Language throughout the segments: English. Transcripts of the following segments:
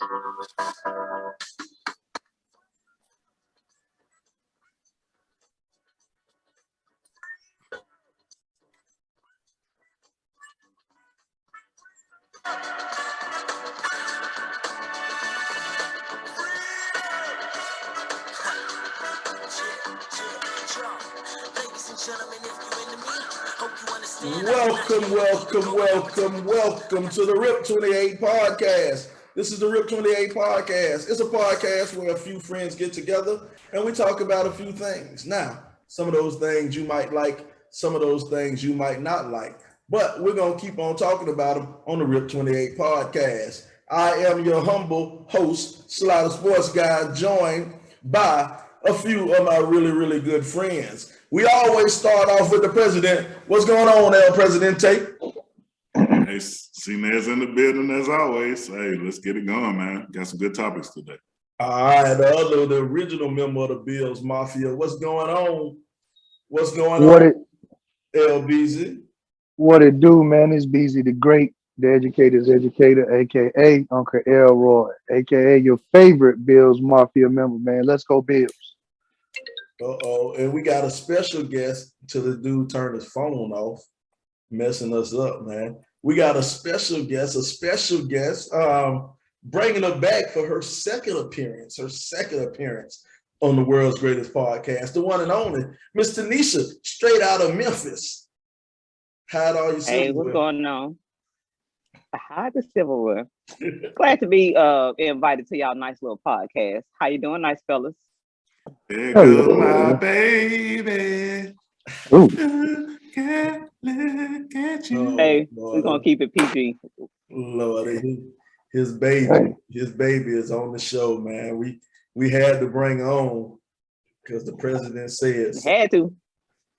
Welcome to the RIP 28 podcast. This is the RIP 28 podcast. It's a podcast where a few friends get together and we talk about a few things. Now, some of those things you might like, some of those things you might not like, but we're going to keep on talking about them on the RIP 28 podcast. I am your humble host, Slaughter Sports Guy, joined by a few of my really good friends. We always start off with the president. What's going on, El Presidente? Hey, C-Ned's in the building as always. Hey, let's get it going, man. Got some good topics today. All right, the original member of the Bills Mafia. What's going on? LBZ? What it do, man? It's BZ the Great, the educator's educator, aka Uncle Elroy, aka your favorite Bills Mafia member, man. Let's go Bills. And we got a special guest till the dude turned his phone off, messing us up, man. We got a special guest, bringing her back for her second appearance on the world's greatest podcast, the one and only Miss Tanisha, straight out of Memphis. Hide all your silverware. Hey, what's going on? Hide the silverware. Glad to be invited to y'all nice little podcast. How you doing, nice fellas? There goes my baby. Can't look at you. Hey, we're gonna keep it PG. Lord, his baby is on the show, man. We had to bring on because the president said so. Had to.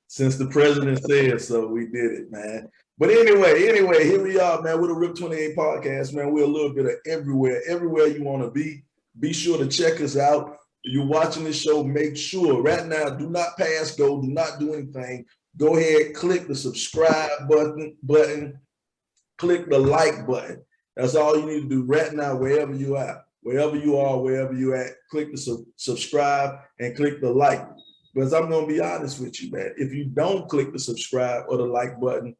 Since the president said so, we did it, man. But anyway, here we are, man, with a RIP 28 podcast, man. We're a little bit of everywhere you want to be. Be sure to check us out. You're watching this show, make sure right now, do not pass go, do not do anything. Go ahead, click the subscribe button, click the like button. That's all you need to do right now, wherever you are, wherever you at, click the subscribe and click the like. Because I'm going to be honest with you, man. If you don't click the subscribe or the like button,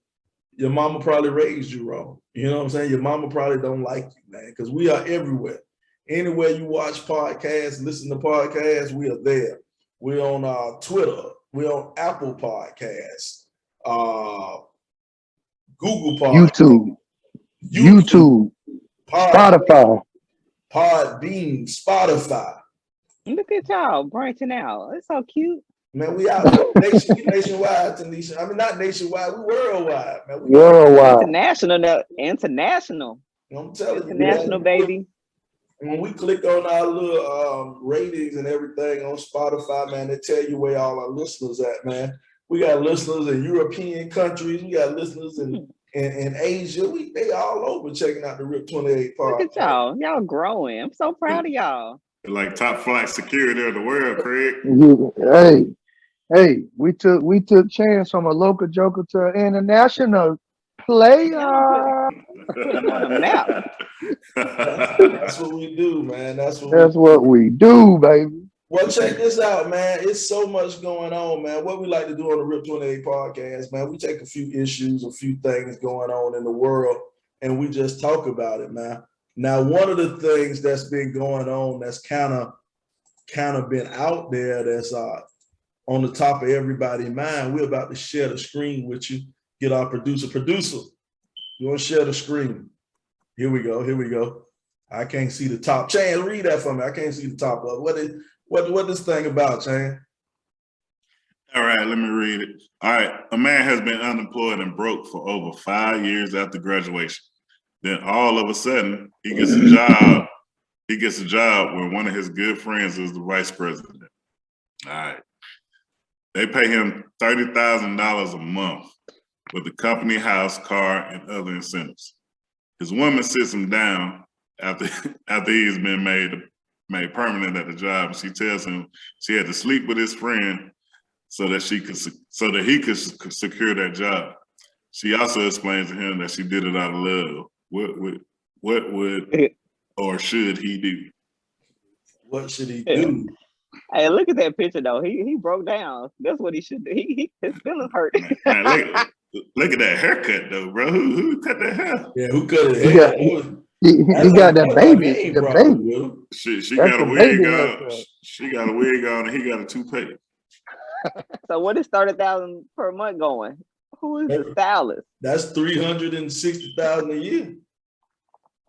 your mama probably raised you wrong. You know what I'm saying? Your mama probably don't like you, man, because we are everywhere. Anywhere you watch podcasts, listen to podcasts, we are there. We're on Twitter. We're on Apple Podcasts, Google Podcasts, YouTube, Spotify, Podbean, Spotify. Look at y'all branching out. It's so cute. Man, we out nationwide, Tanisha. I mean, not nationwide, we worldwide, man. Worldwide. International. I'm telling you, international, baby. When we click on our little ratings and everything on Spotify, man, they tell you where all our listeners at, man. We got listeners in European countries. We got listeners in Asia. They all over checking out the RIP 28 podcast. Look at y'all. Y'all growing. I'm so proud of y'all. Like top flight security of the world, Craig. Hey, we took chance from a local joker to an international player. Put them on the map. That's what we do, man. That's what we do, baby. Well, check this out, man. It's so much going on, man. What we like to do on the RIP 28 podcast, man, we take a few issues, a few things going on in the world, and we just talk about it, man. Now, one of the things that's been going on that's kind of been out there that's on the top of everybody's mind, we're about to share the screen with you. Get our producer. You want to share the screen? Here we go. I can't see the top. Chan, read that for me. I can't see the top of it. What this thing about, Chan? All right, let me read it. All right, a man has been unemployed and broke for over 5 years after graduation. Then all of a sudden, he gets a job. He gets a job where one of his good friends is the vice president. All right. They pay him $30,000 a month with the company house, car, and other incentives. His woman sits him down after he's been made permanent at the job. She tells him she had to sleep with his friend so that he could secure that job. She also explains to him that she did it out of love. What would or should he do? What should he Yeah. do? Hey, look at that picture though. He broke down. That's what he should do. His feelings hurt. Man, look at that haircut though, bro. Who cut that hair? Yeah, who cut his He hair? got that baby. The baby. She That's got a the wig baby on. haircut. She got a wig on, and he got a toupee. So what is 30,000 per month going? Who is the stylist? That's 360,000 a year.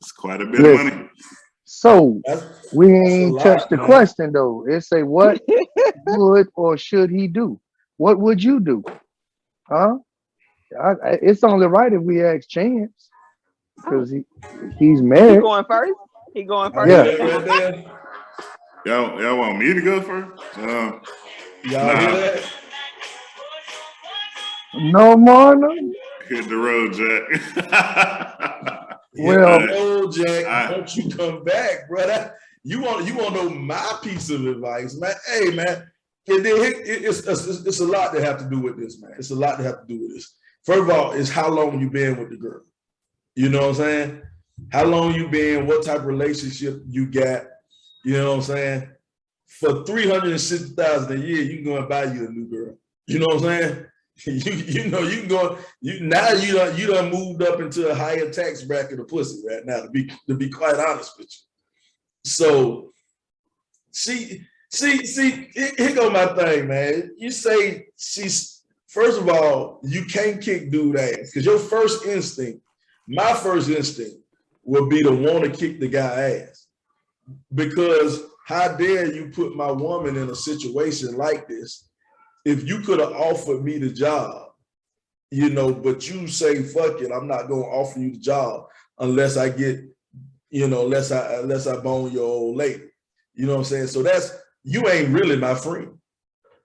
It's quite a bit of money. So That's we a ain't lot, touched the man. question though. It say what would or should he do? What would you do? Huh? It's only right if we ask Chance because he's He married. going first? He going first? Yeah. Right there. Y'all want me to go first? Y'all Nah. hear that? No more. No. Hit the road, Jack. Well, Hit the road, Jack. Don't you come back, brother. You want to know my piece of advice, man? Hey, man, it's a lot to have to do with this, man. It's a lot to have to do with this. First of all, it's how long you been with the girl. You know what I'm saying? How long you been? What type of relationship you got? You know what I'm saying? For 360,000 a year, you can go and buy you a new girl. You know what I'm saying? You know you can go. You done moved up into a higher tax bracket of pussy right now. To be quite honest with you. So, see, here go my thing, man. You say she's first of all, you can't kick dude ass because your first instinct, my first instinct, would be to want to kick the guy ass because how dare you put my woman in a situation like this? If you could have offered me the job, you know, but you say, fuck it, I'm not going to offer you the job unless I get, you know, unless I bone your old lady. You know what I'm saying? So you ain't really my friend.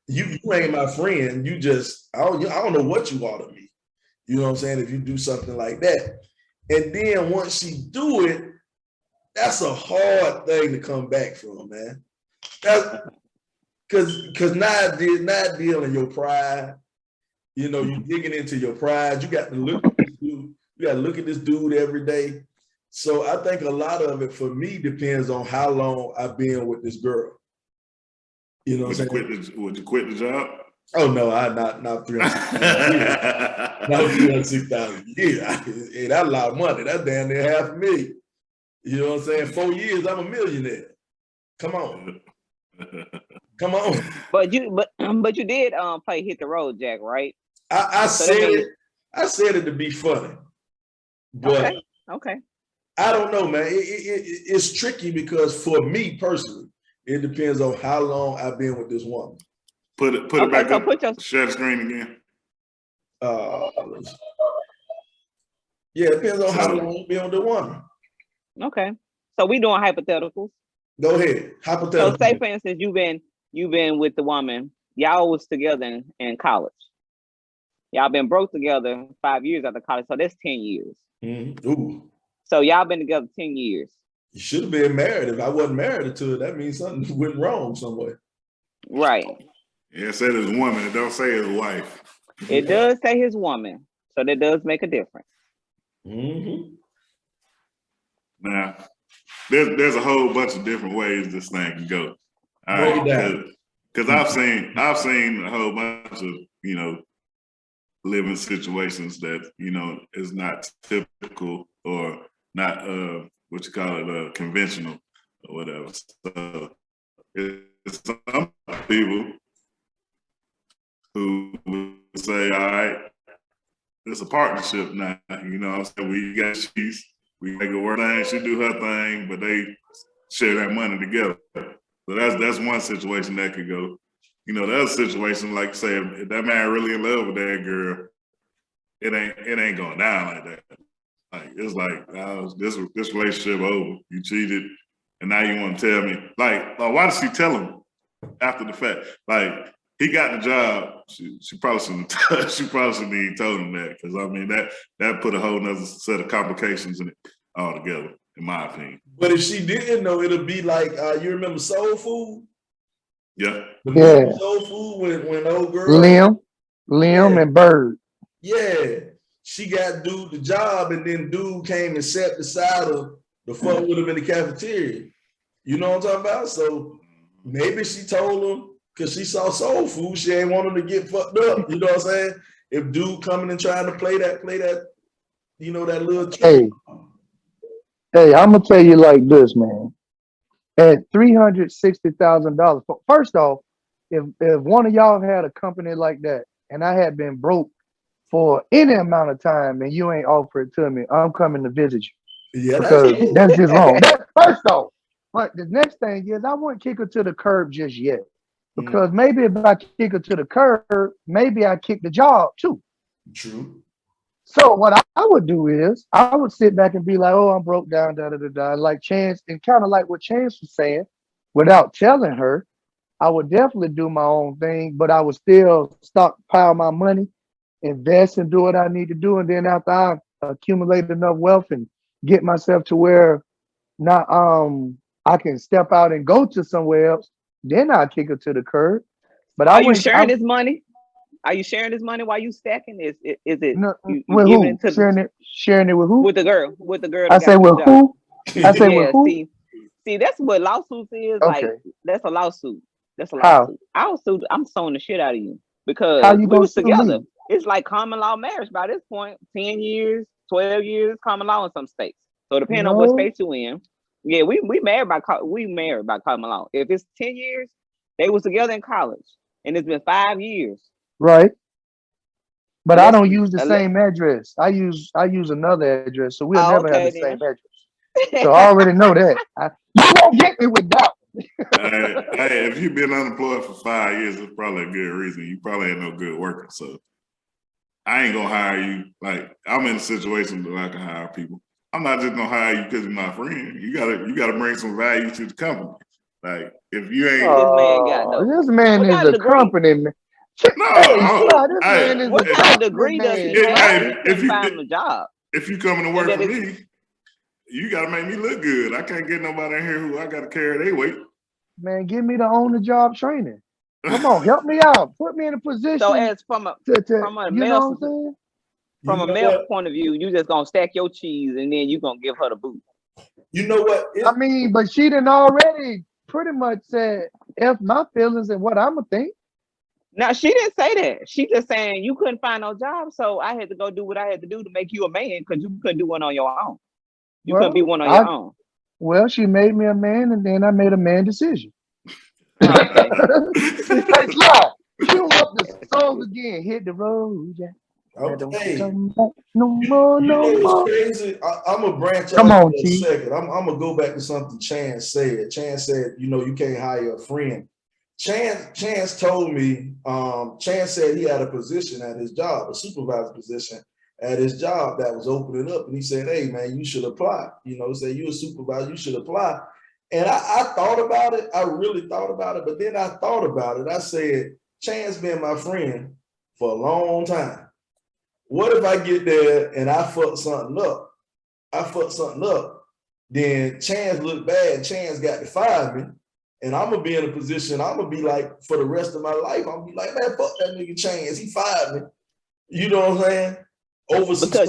You ain't my friend. You just, I don't know what you are to me. You know what I'm saying? If you do something like that. And then once she do it, that's a hard thing to come back from, man. Because now dealing your pride, you know, you digging into your pride. You got to look at this dude. You got to look at this dude every day. So I think a lot of it for me depends on how long I've been with this girl. You know what I'm saying? Would you quit the job? Oh no, I not 360,000 years. Not 360,000 years. Hey, that's a lot of money. That's damn near $500,000. You know what I'm saying? 4 years, I'm a millionaire. Come on. Come on. But you did play Hit the Road, Jack, right? I So said that means- it. I said it to be funny, but Okay. I don't know, man. It's tricky because for me personally, it depends on how long I've been with this woman. Put it back up. Share the screen again. Yeah, it depends on how long you've been with the woman. Okay. So we doing hypotheticals. Go ahead. Hypothetical. So say for instance, you've been with the woman, y'all was together in college. Y'all been broke together 5 years after college, so that's 10 years. Mm-hmm. Ooh. So y'all been together 10 years. You should have been married. If I wasn't married to her, that means something went wrong somewhere. Right. Yeah, it said his woman. It don't say his wife. It does say his woman, so that does make a difference. Mm-hmm. Now, there's a whole bunch of different ways this thing can go. All right, because I've seen a whole bunch of, you know, living situations that, you know, is not typical or not conventional or whatever. So it's some people who would say, all right, it's a partnership now. You know what I'm saying? We make it work thing, she do her thing, but they share that money together. So that's one situation that could go. You know, the other situation, like I say, if that man really in love with that girl, it ain't going down like that. Like it's like, this relationship over. You cheated, and now you want to tell me, like, why did she tell him after the fact? Like, he got the job. She probably shouldn't. She probably shouldn't even told him that, because I mean that put a whole nother set of complications in it altogether, in my opinion. But if she didn't know, it'll be like you remember Soul Food? Yeah. The Soul Food when old girl Liam and Bird. Yeah, she got dude the job, and then dude came and sat beside her The fuck with him in the cafeteria. You know what I'm talking about? So maybe she told him because she saw soul food, she ain't want him to get fucked up. You know what I'm saying? If dude coming and trying to play that, you know, that little trick. Hey, I'm gonna tell you like this, man. At $360,000, first off, if one of y'all had a company like that and I had been broke for any amount of time and you ain't offer it to me, I'm coming to visit you. Yeah, Because that's just wrong. That's first off. But the next thing is I wouldn't kick her to the curb just yet. Because maybe if I kick her to the curb, maybe I kick the job too. True. So what I would do is I would sit back and be like, oh, I'm broke down, da da da da, like Chance, and kind of like what Chance was saying, without telling her, I would definitely do my own thing, but I would still stockpile my money, invest and do what I need to do. And then after I accumulate enough wealth and get myself to where now I can step out and go to somewhere else, then I'll kick her to the curb. But Are you sharing this money? Are you sharing this money while you stacking? Is it no, you with giving who? it to Sharing it with who? with the girl? With the girl I that say got with the job. who? I say with Yeah, who? see, that's what lawsuits is. Okay. Like, that's a lawsuit. That's a How? lawsuit. I'll sue. I'm suing the shit out of you How because you we gonna was sue together. me? It's like common law marriage by this point. 10 years, 12 years, common law in some states. So depending on what No, state you in, yeah, we married by common law. If it's 10 years, they was together in college, and it's been 5 years. right. But I Unless, don't use the unless same address. I use another address, so we'll oh, never have okay the same then. address. So I already know that. You won't get me with that. Hey, if you've been unemployed for 5 years, it's probably a good reason. You probably ain't no good worker. So I ain't gonna hire you. Like, I'm in a situation that I can hire people. I'm not just gonna hire you because you're my friend. You gotta bring some value to the company. Like, if you ain't This man got though. This man What is kind of a degree? company man. no, Hey, Sly, this man is What a kind of company degree does he man. have? hey, He couldn't find a job. if you coming to And work that for is me, you gotta make me look good. I can't get nobody in here who I gotta carry their weight. Man, give me the on-the-job training. Come on, help me out. Put me in a so position as from a to from a you male know what I'm saying? You from a know male what? point of view, you just gonna stack your cheese and then you gonna give her the boot. You know what? I mean, but she done already pretty much said F my feelings and what I'ma think. Now she didn't say that. She just saying you couldn't find no job, so I had to go do what I had to do to make you a man because you couldn't do one on your own. You couldn't be one on your own. Well, she made me a man, and then I made a man decision. Okay. Hey, Sly, cue up the song again. Hit the road, yeah. Don't Okay. come back no more, You no know what's more. crazy? I'm gonna branch Come off on, for a T. second. I'm gonna go back to something Chance said. Chance said, you know, you can't hire a friend. Chance told me, Chance said he had a position at his job, a supervisor position at his job that was opening up. And he said, hey man, you should apply. You know, he said, you're a supervisor, you should apply. And I thought about it. I really thought about it. But then I thought about it. I said, Chance been my friend for a long time. What if I get there and I fuck something up? Then Chance look bad. Chance got to fire me. And I'm gonna be in a position, I'm gonna be like, for the rest of my life, I'm gonna be like, man, fuck that nigga Chance. He fired me. You know what I'm saying? Over something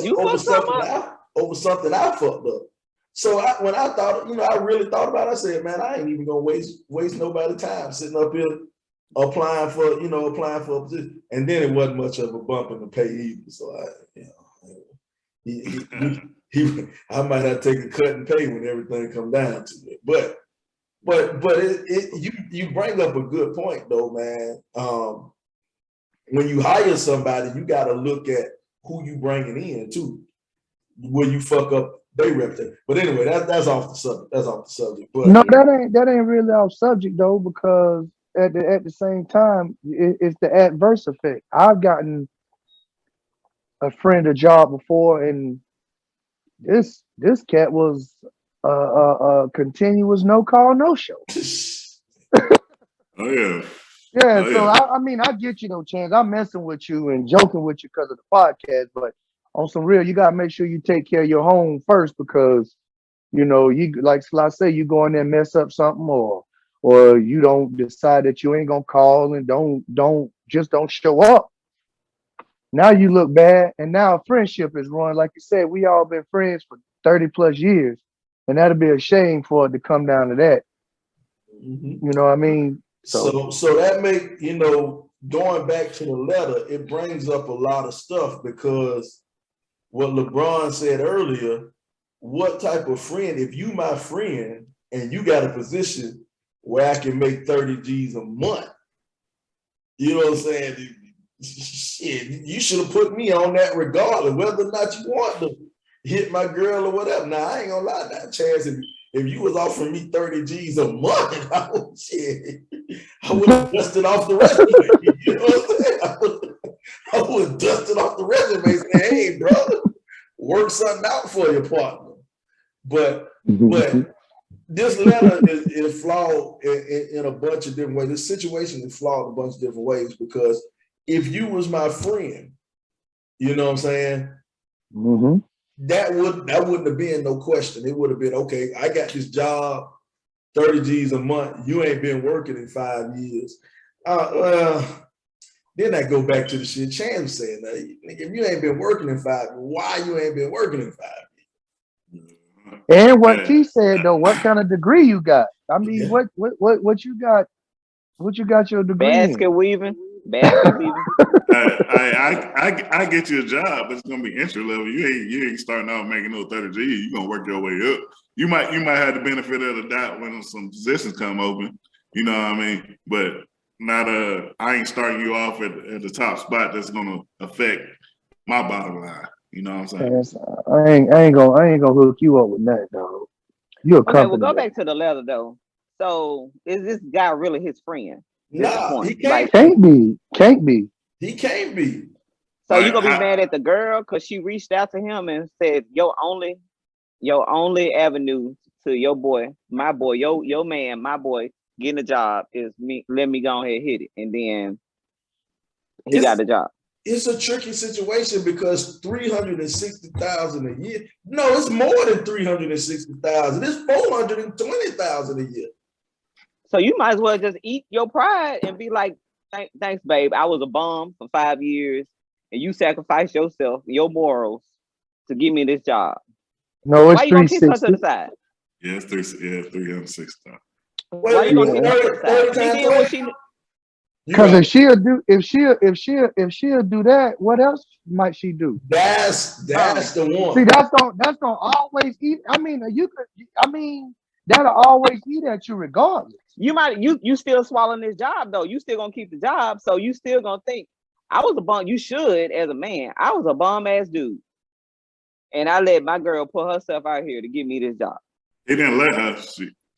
I fucked up. So when I thought, you know, I really thought about it, I said, man, I ain't even gonna waste nobody's time sitting up here applying for a position. And then it wasn't much of a bump in the pay either. So I might have to take a cut in pay when everything come down to it. But you bring up a good point though, man. When you hire somebody, you got to look at who you bringing in too. Will you fuck up their reputation? But anyway, that's off the subject. That's off the subject. But No, that ain't really off subject though, because at the same time, it's the adverse effect. I've gotten a friend a job before, and this cat was a continuous no call, no show. Oh yeah. Yeah, Oh, so yeah. I mean, I get you no chance. I'm messing with you and joking with you because of the podcast, but on some real, you gotta make sure you take care of your home first, because you know, you like I say, you go in there and mess up something, or you don't decide that you ain't gonna call and don't show up. Now you look bad, and now friendship is ruined. Like you said, we all been friends for 30 plus years. And that'd be a shame for it to come down to that. Mhm. You know what I mean? So that make, going back to the letter, it brings up a lot of stuff because what LeBron said earlier, what type of friend, if you my friend and you got a position where I can make 30 G's a month, you know what I'm saying? Shit, you should have put me on that regardless, whether or not you want to hit my girl or whatever. Now, I ain't gonna lie, that chance, if you was offering me 30 G's a month, I would have dusted off the resume. You know what I'm saying? I would have dusted off the resume saying, hey, brother, work something out for your partner. But this letter is flawed in a bunch of different ways. This situation is flawed in a bunch of different ways because if you was my friend, you know what I'm saying? Mm-hmm. That wouldn't have been no question. It would have been, okay, I got this job, 30 G's a month. You ain't been working in 5 years. Then I go back to the shit Chan was saying. If you ain't been working in 5 years, why you ain't been working in 5 years? And what T said though, what kind of degree you got? I mean, what you got? What you got your degree Basket weaving. Basket weaving. I get you a job, but it's gonna be entry level. You ain't starting out making no 30 G. You gonna work your way up. You might have the benefit of the doubt when some positions come open. You know what I mean? But not I ain't starting you off at the top spot that's gonna affect my bottom line. You know what I'm saying? I ain't gonna hook you up with that, dog. You're a company. Okay, well, go back to the letter though. So is this guy really his friend? Nah, he can't be. He can't be. So you gonna be mad at the girl because she reached out to him and said your only avenue to your boy, my boy, your man, my boy getting a job is me. Let me go ahead and hit it, and then he got the job. It's a tricky situation because $360,000 a year. No, it's more than $360,000. It's $420,000 a year. So you might as well just eat your pride and be like, thanks, babe. I was a bum for 5 years, and you sacrificed yourself, your morals, to give me this job. No, it's why you gonna kiss her to the side? Yeah, it's 360,000. Why you gonna kiss her to the side? She did what she. Because if she'll do that, what else might she do? That's the one. See, that's gonna always eat. I mean, that'll always eat at you regardless. You still swallowing this job though. You still gonna keep the job, so you still gonna think I was a bum. You should, as a man, I was a bum ass dude, and I let my girl put herself out here to give me this job. He didn't let her.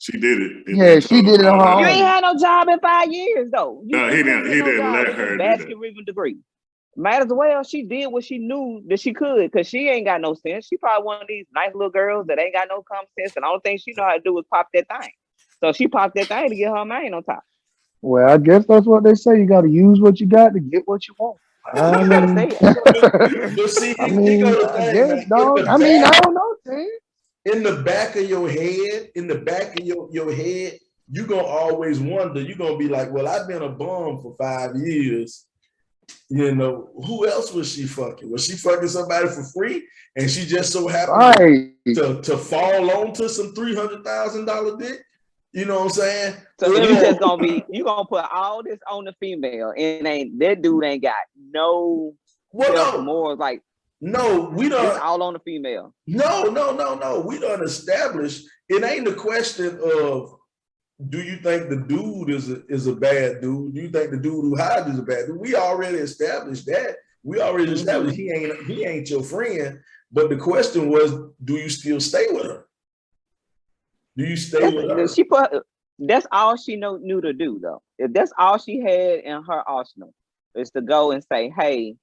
She did it. Yeah, she did it on her own. You ain't had no job in 5 years though. No, he didn't let her do that. Basket weaving degree. Might as well. She did what she knew that she could, because she ain't got no sense. She probably one of these nice little girls that ain't got no common sense, and the only thing she know how to do is pop that thing. So she popped that thing to get her man on top. Well, I guess that's what they say. You got to use what you got to get what you want. I mean, I guess, dog. I mean, I don't know, man. In the back of your head, your head, you're gonna always wonder. You're gonna be like, well, I've been a bum for 5 years. You know, who else was she fucking? Was she fucking somebody for free? And she just so happened to fall onto some $300,000 dick? You know what I'm saying? So you gonna put all this on the female, and that dude ain't got no morals. Like, no, we don't. It's all on the female. No. We don't establish. It ain't a question of, do you think the dude is a bad dude? Do you think the dude who hired is a bad dude? We already established that. We already established he ain't your friend. But the question was, do you still stay with her? Do you stay with her? That's all she knew to do though. If that's all she had in her arsenal, is to go and say, hey,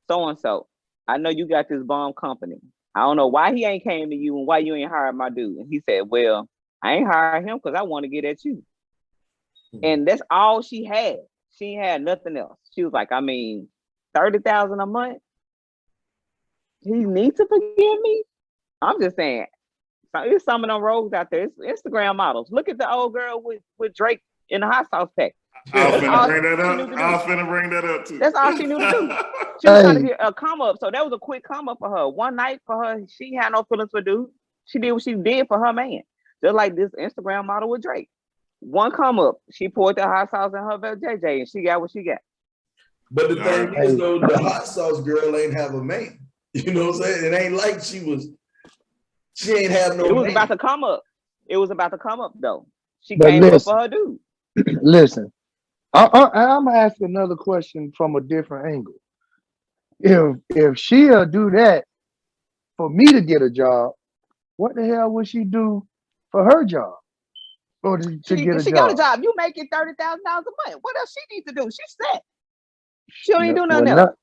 so and so, I know you got this bomb company. I don't know why he ain't came to you and why you ain't hired my dude. And he said, well, I ain't hired him because I want to get at you. And that's all she had. She had nothing else. She was like, I mean, 30,000 a month. He needs to forgive me. I'm just saying, there's some of them rogues out there. It's Instagram models. Look at the old girl with Drake in the hot sauce pack. I was finna bring that up too. That's all she knew to do. She was trying to get a come up. So that was a quick come up for her. One night for her, she had no feelings for dude. She did what she did for her man. Just like this Instagram model with Drake. One come up, she poured the hot sauce in her JJ, and she got what she got. But the thing is, though, the hot sauce girl ain't have a man. You know what I'm saying? It ain't like she ain't have no. It was man. about to come up. It was about to come up though. She But came up for her dude. Listen, I'm gonna ask another question from a different angle. If she'll do that for me to get a job, what the hell would she do for her job? Or to get a she job? got a job. You making $30,000 a month. What else she need to do? She's set. She don't even do well, nothing else.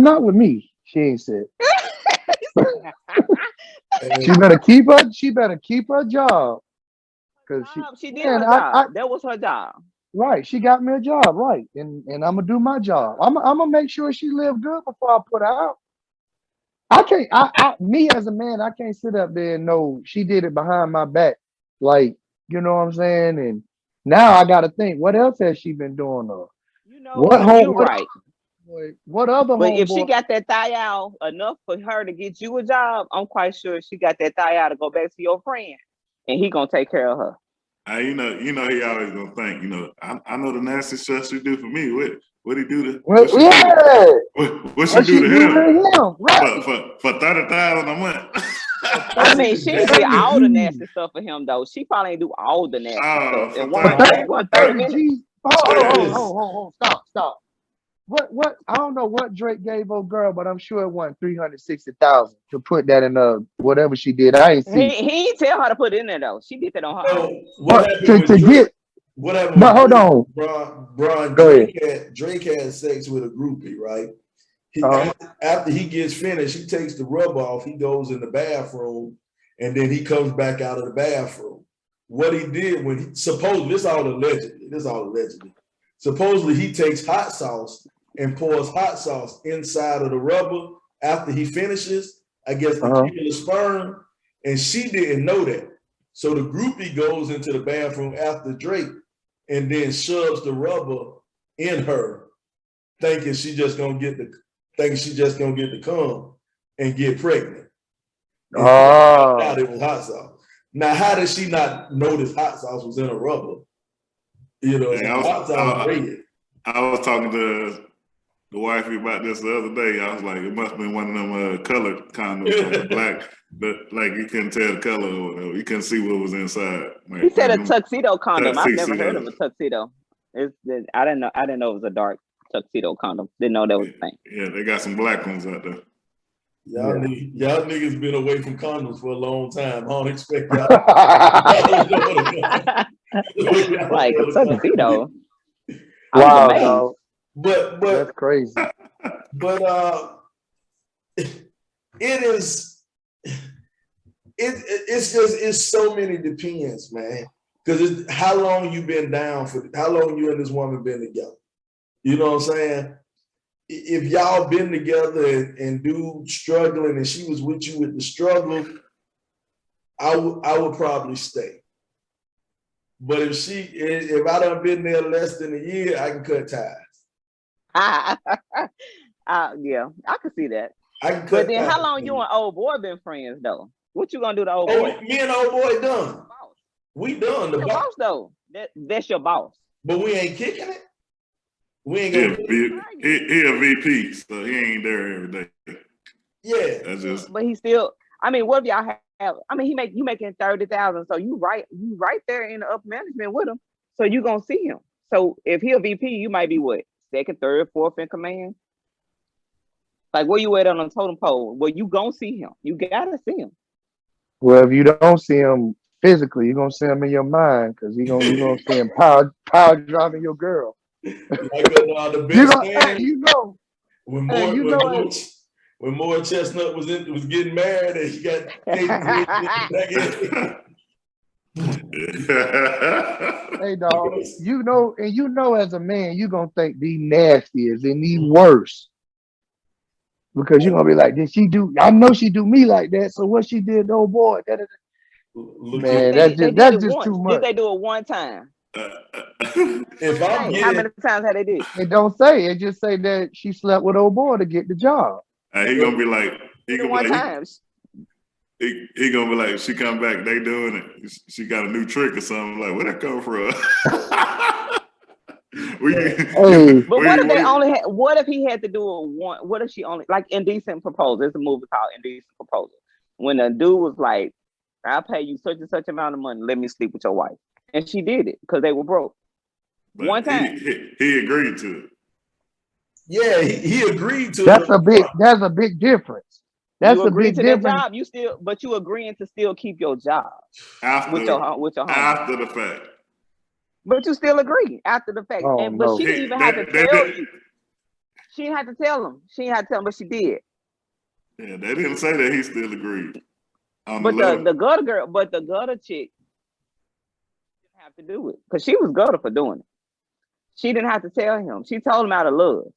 Not with me. She ain't set. She better keep her job. Cause she did her job. That was her job. Right. She got me a job, right. And I'm gonna do my job. I'm gonna make sure she live good before I put her out. I can't me as a man, I can't sit up there and know she did it behind my back. Like, you know what I'm saying? And now I gotta think, what else has she been doing? You know what? You're right. What other But homeboy? if she got that thigh out enough for her to get you a job, I'm quite sure she got that thigh out to go back to your friend, and he gonna take care of her. You know, he always gonna think. You know, I know the nasty stuff she do for me. What he do to? What she do to him? Right. For $30,000 a month. I mean, she did all the nasty stuff for him though. She probably ain't do all the nasty stuff in one 30 minutes. Hold, stop. What? I don't know what Drake gave old girl, but I'm sure it wasn't 360,000 to put that in whatever she did. I ain't see. He ain't tell her to put it in there though. She did that on her own. What happened with Drake? What happened? But hold on, Drake had sex with a groupie, right? After he gets finished, he takes the rub off. He goes in the bathroom, and then he comes back out of the bathroom. What he did when he supposedly this all allegedly. Supposedly he takes hot sauce and pours hot sauce inside of the rubber after he finishes, I guess, to kill the sperm, and she didn't know that. So the groupie goes into the bathroom after Drake and then shoves the rubber in her, thinking she just gonna get the cum and get pregnant. And out it was hot sauce. Now, how did she not notice hot sauce was in a rubber? You know, I was talking to the wifey about this the other day. I was like, it must have been one of them colored condoms, black, but like you couldn't tell the color or whatever. You couldn't see what was inside. Like, he said a tuxedo condom. I've never heard of a tuxedo. I didn't know it was a dark tuxedo condom. Didn't know that was a thing. Yeah, they got some black ones out there. Y'all niggas been away from condoms for a long time. I don't expect y'all. Like a tuxedo. Wow, no. But that's crazy. But it's so many depends, man. Because how long you been down for? How long you and this woman been together? You know what I'm saying? If y'all been together and dude struggling and she was with you with the struggle, I would probably stay. But if I done been there less than a year, I can cut ties. Yeah, I can see that. I can cut but then ties. How long you and old boy been friends though? What you gonna do to old boy? Me and old boy done. We done. The boss though. That's your boss. But we ain't kicking it. We ain't gonna he a VP, so he ain't there every day. Yeah. That's just but he still, I mean, what if y'all have, I mean, you making 30,000, so you right there in the upper management with him. So you gonna see him. So if he a VP, you might be what? Second, third, fourth in command? Like where you at on a totem pole? Well, you gonna see him. You gotta see him. Well, if you don't see him physically, you're gonna see him in your mind because you're gonna see him power driving your girl. The best when Moore Chestnut was getting married and he got hey dog, you know as a man, you're gonna think the nastiest and the worst. Because you're gonna be like, did she do? I know she do me like that. So what she did, old boy? Man, that's just too much. Did they do it one time? How many times had they did? It don't say. It just say that she slept with old boy to get the job. He gonna be like, one time. He gonna be like, she come back, they doing it. She got a new trick or something. Like, where that come from? Hey. But what if they only had? What if he had to do it one? What if she only like Indecent Proposal? It's a movie called Indecent Proposal. When the dude was like, "I'll pay you such and such amount of money. Let me sleep with your wife," and she did it because they were broke. But One time. he agreed to it. Yeah, he agreed to That's it. a big difference. That's You a agreed big to difference. that job. But you agreeing to still keep your job with your home. After the fact. But you still agree after the fact. Oh, But no. she didn't even have to tell you. She didn't have to tell him. She didn't have to tell him, but she did. Yeah, they didn't say that he still agreed. But the gutter girl, but the gutter chick didn't have to do it because she was gutter for doing it. She didn't have to tell him. She told him out of love.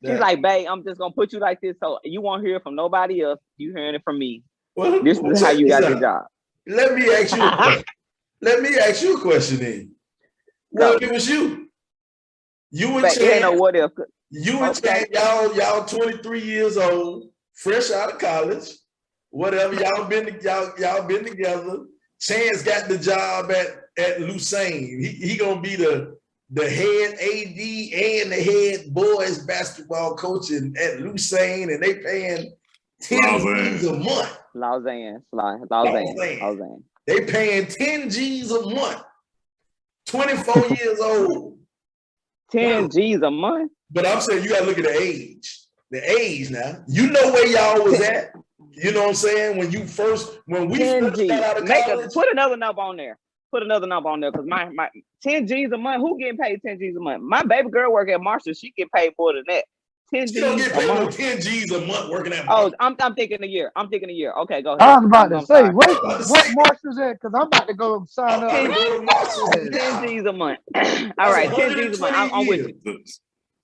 She's like, babe, I'm just gonna put you like this, so you won't hear it from nobody else. You hearing it from me. Well, this is how you got your job. Let me ask you a question. Let me ask you a question then. Well, it was you. You and Chad. Ain't no what if. You and Chad, y'all 23 years old, fresh out of college, whatever. Y'all been together. Chance got the job at Lucerne. He gonna be the head AD and the head boys basketball coach at Lucerne, and they paying $10 a month. Lausanne. They paying 10 G's a month. 24 years old. 10 G's a month? But I'm saying you gotta look at the age. The age now. You know where y'all was at. You know what I'm saying? When we first got out of college. Put another number on there. Because my 10 G's a month. Who getting paid 10 G's a month? My baby girl work at Marshall. She get paid more than that. 10 G's don't get paid a month. 10 G's a month working at Marshall. Oh, I'm thinking a year. Okay, go ahead. I was about to say, what Marshall's at? Because I'm about to go sign up. 10 G's a month. All right, 10 G's a month. I'm with you.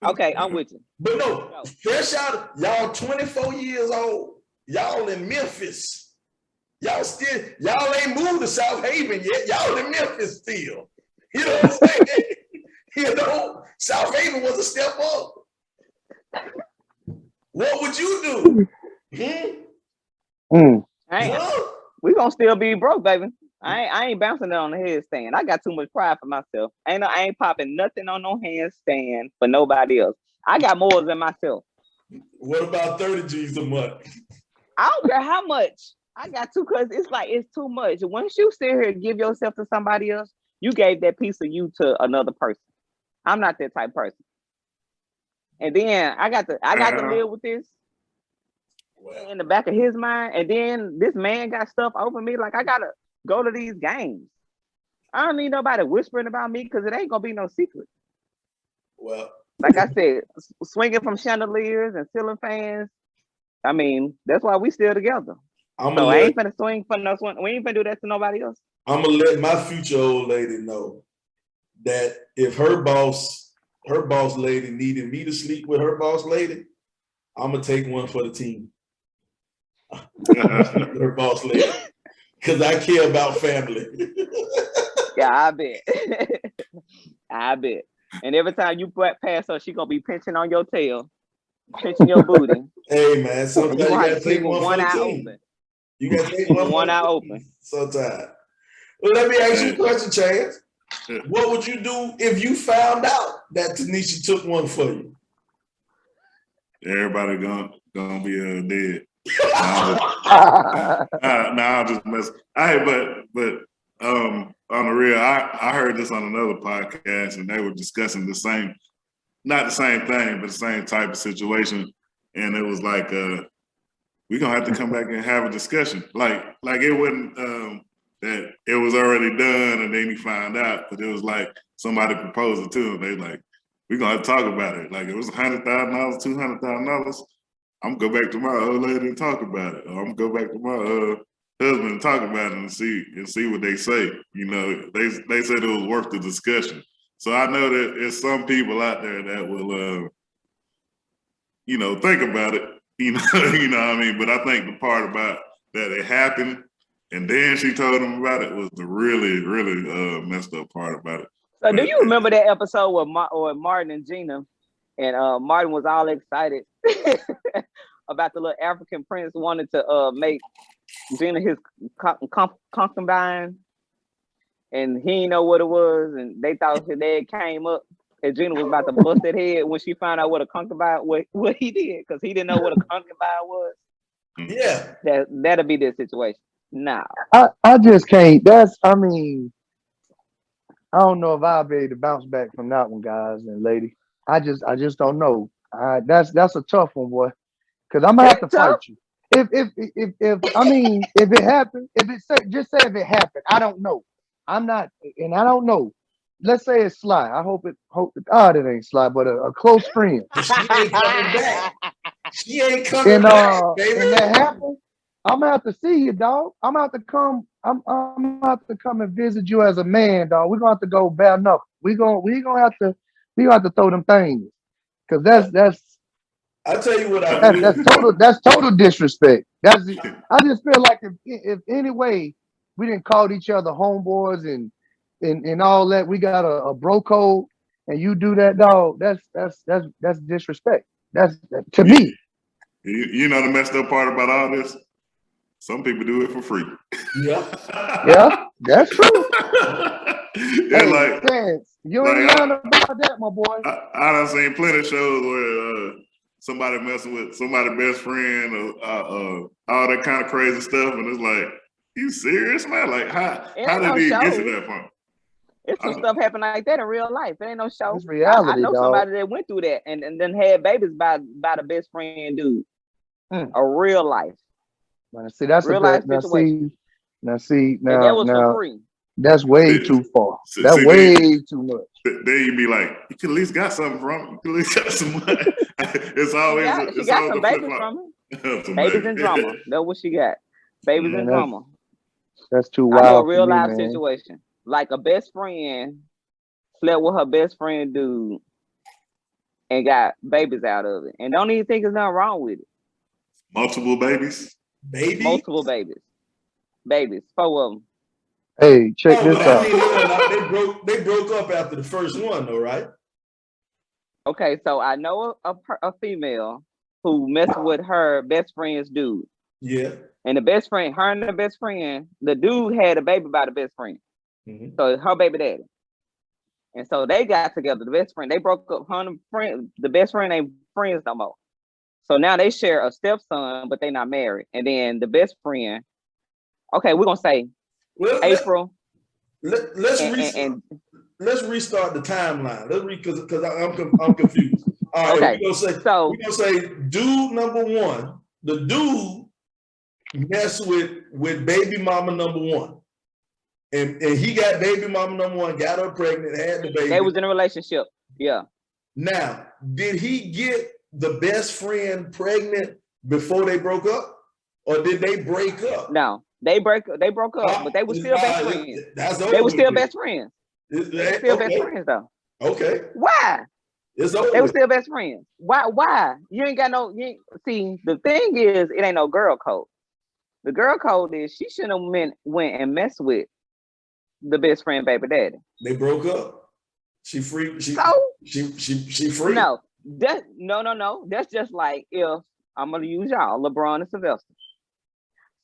Okay, I'm with you. But no, fresh out, y'all 24 years old. Y'all in Memphis. Y'all ain't moved to South Haven yet. Y'all in Memphis still. You know what I'm saying? You know, South Haven was a step up. What would you do? We gonna still be broke, baby. I ain't bouncing it on the headstand. I got too much pride for myself. I ain't popping nothing on no handstand for nobody else. I got more than myself. What about 30 G's a month? I don't care how much. I got to, because it's too much. Once you sit here and give yourself to somebody else, you gave that piece of you to another person. I'm not that type of person. And then I got to live with this in the back of his mind. And then this man got stuff over me. Like, I gotta go to these games. I don't need nobody whispering about me because it ain't gonna be no secret. Well, like I said, swinging from chandeliers and ceiling fans. I mean, that's why we still together. I ain't finna swing for no swing. We ain't finna do that to nobody else. I'm gonna let my future old lady know that if her boss lady needed me to sleep with her boss lady, I'm gonna take one for the team. Her boss lady, because I care about family. Yeah, I bet. I bet. And every time you pass her, she gonna be pinching on your tail, pinching your booty. Hey man, sometimes you gotta take one eye open. You gotta take one eye open. Sometimes. Well, let me ask you a question, Chance. What would you do if you found out that Tanisha took one for you? Everybody gonna be dead. I'll just mess. But on the real, I heard this on another podcast, and they were discussing not the same thing, but the same type of situation. And it was like, we're gonna have to come back and have a discussion. Like it wasn't that it was already done, and then he found out, but it was like somebody proposed it to him. They like, we're gonna have to talk about it. Like, it was $100,000, $200,000. I'm gonna go back to my old lady and talk about it. Or I'm gonna go back to my husband and talk about it and see what they say. You know, they said it was worth the discussion. So I know that there's some people out there that will, think about it. You know what I mean. But I think the part about that it happened, and then she told him about it, was the really, really messed up part about it. So do you remember that episode with Martin and Gina? And Martin was all excited about the little African prince wanted to make Gina his concubine, and he didn't know what it was, and they thought his dad came up, and Gina was about to bust that head when she found out what a concubine, what he did, because he didn't know what a concubine was. Yeah. That'll be the situation. Nah. I just can't. I don't know if I'll be able to bounce back from that one, guys and lady. I just don't know. That's a tough one, boy. Because I'm gonna have to fight you. If it happened, just say if it happened, I don't know. I don't know. Let's say it's Sly. I hope it ain't Sly, but a close friend. She ain't coming back. She ain't coming back, baby. And that happened, I'm gonna have to see you, dog. I'm gonna have to come. I'm gonna have to come and visit you as a man, dog. We're gonna have to go bare knuckle. We gonna have to throw them things. Cause that's I'll tell you what that's total disrespect. I just feel like if any way we didn't call each other homeboys and all that, we got a bro code, and you do that, dog. That's disrespect. That's to me. You know the messed up part about all this? Some people do it for free. Yeah, that's true. Yeah, hey, Chance, you ain't learned about that, my boy. I done seen plenty of shows where somebody messing with somebody's best friend or all that kind of crazy stuff, and it's like, you serious, man? Like, how did he get to that point? It's some stuff happen like that in real life. It ain't no show. It's reality, I know dog. somebody that went through that and then had babies by the best friend dude. A real life. See, that's real life situation. Now, and that was for free. That's way too far. That's way too much. Then you be like, you could at least got something from it. You could at least got some money. It's always she got some babies from it. Babies and drama. That's what she got. Babies and drama. That's too wild. I know a real life situation. Like a best friend slept with her best friend dude and got babies out of it. And don't even think there's nothing wrong with it. Multiple babies? Multiple babies. Babies. 4 of them. Hey, check this out. They broke up after the first one, though, right? Okay, so I know a female who messed with her best friend's dude. Yeah. And the best friend, her and the best friend, the dude had a baby by the best friend. Mm-hmm. So her baby daddy. And so they got together, the best friend. They broke up, her and the friend, the best friend ain't friends no more. So now they share a stepson, but they're not married. And then the best friend, okay, we're gonna say April. Let's restart the timeline. Because I'm confused. All right, okay. We're gonna say dude number one, the dude messed with baby mama number one. And he got baby mama number one, got her pregnant, had the baby. They was in a relationship. Yeah. Now, did he get the best friend pregnant before they broke up? Or did they break up? No, they broke up, but they were still best friends. They were still best friends. They were still best friends though. Okay. Why? It's over. They were still best friends. Why? You ain't got no see, the thing is it ain't no girl code. The girl code is she shouldn't have went and messed with the best friend baby daddy. They broke up. She free. She free. No, no. That's just like if I'm gonna use y'all, LeBron and Sylvester.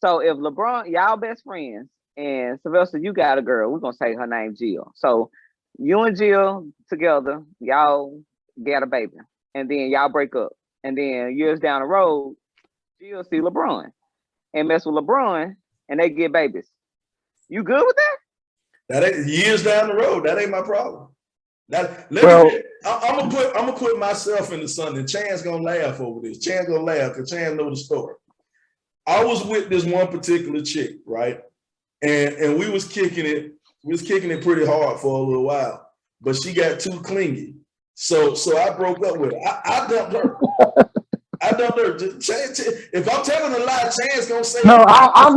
So if LeBron, y'all best friends, and Sylvester, you got a girl, we're gonna say her name Jill. So you and Jill together, y'all got a baby, and then y'all break up, and then years down the road, Jill see LeBron and mess with LeBron, and they get babies. You good with that? That ain't years down the road. That ain't my problem. I'm gonna put myself in the sun, and Chan's gonna laugh over this. Chan's gonna laugh because Chan know the story. I was with this one particular chick, right? And we was kicking it. We was kicking it pretty hard for a little while, but she got too clingy. So I broke up with her. I dumped her. If I'm telling a lie, Chan's gonna say no. I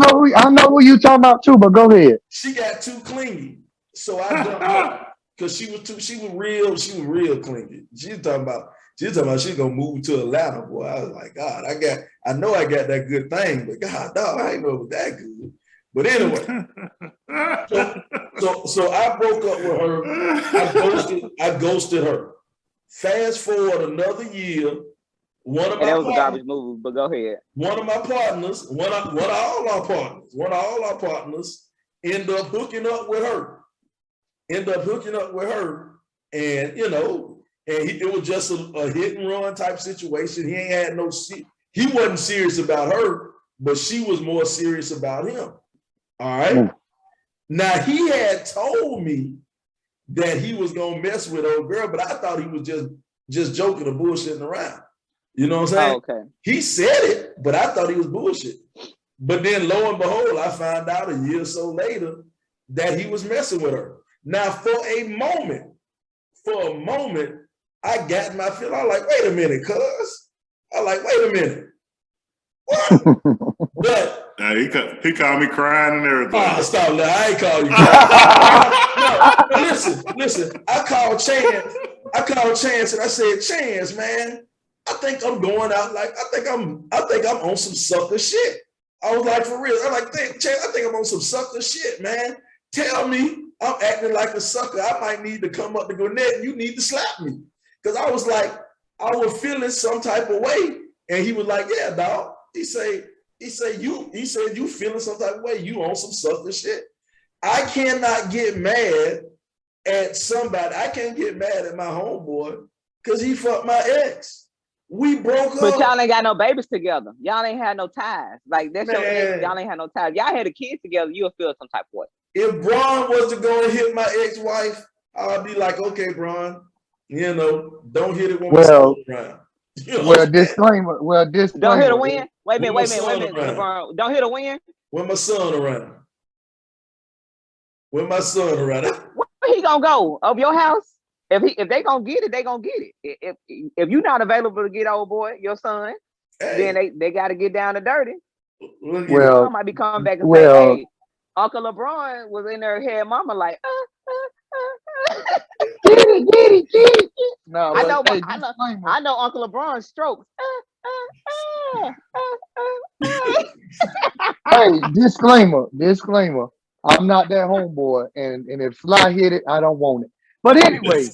know who you talking about too. But go ahead. She got too clingy, so I dumped her because she was real clingy. She was talking about she's gonna move to Atlanta, boy. I was like, God, I know I got that good thing, but God, dog, I ain't know it was that good. But anyway, so I broke up with her. I ghosted her. Fast forward another year, one of And my that was a partners, garbage move, but go ahead. one of all our partners end up hooking up with her. And it was just a hit and run type situation. He ain't had he wasn't serious about her, but she was more serious about him. All right. Now he had told me that he was gonna mess with old girl, but I thought he was just joking or bullshitting around. You know what I'm saying? Oh, okay. He said it, but I thought he was bullshit. But then lo and behold, I found out a year or so later that he was messing with her. Now, for a moment, I got my feel. I was like, wait a minute, cuz. I was like, wait a minute. What? But he called me crying and everything. oh, stop! I ain't call you. No, listen. I called Chance and I said, Chance, man, I think I'm going out like I think I'm on some sucker shit. I was like, for real. I'm like, Chance, I think I'm on some sucker shit, man. Tell me I'm acting like a sucker. I might need to come up to Gwinnett and you need to slap me. Because I was like, I was feeling some type of way. And he was like, yeah, dog. He said you feeling some type of way. You on some sucker shit. I cannot get mad at somebody. I can't get mad at my homeboy because he fucked my ex. We broke up. But y'all ain't got no babies together. Y'all ain't had no ties. Like that's your ex. Y'all ain't had no ties. Y'all had a kid together, you'll feel some type of way. If Braun was to go and hit my ex-wife, I'd be like, okay, Braun, don't hit it when my son's around. Disclaimer. Don't hit a win. Wait a minute. LeBron, don't hit a win. When my son around. Where he gonna go? Of your house? If they gonna get it, they gonna get it. If you're not available to get old boy, your son, then they got to get down to dirty. Well, I might be coming back and say, hey, Uncle LeBron was in there, head mama like, get it. No, I know Uncle LeBron's strokes. Hey, disclaimer. I'm not that homeboy, and if Sly hit it, I don't want it. But anyway,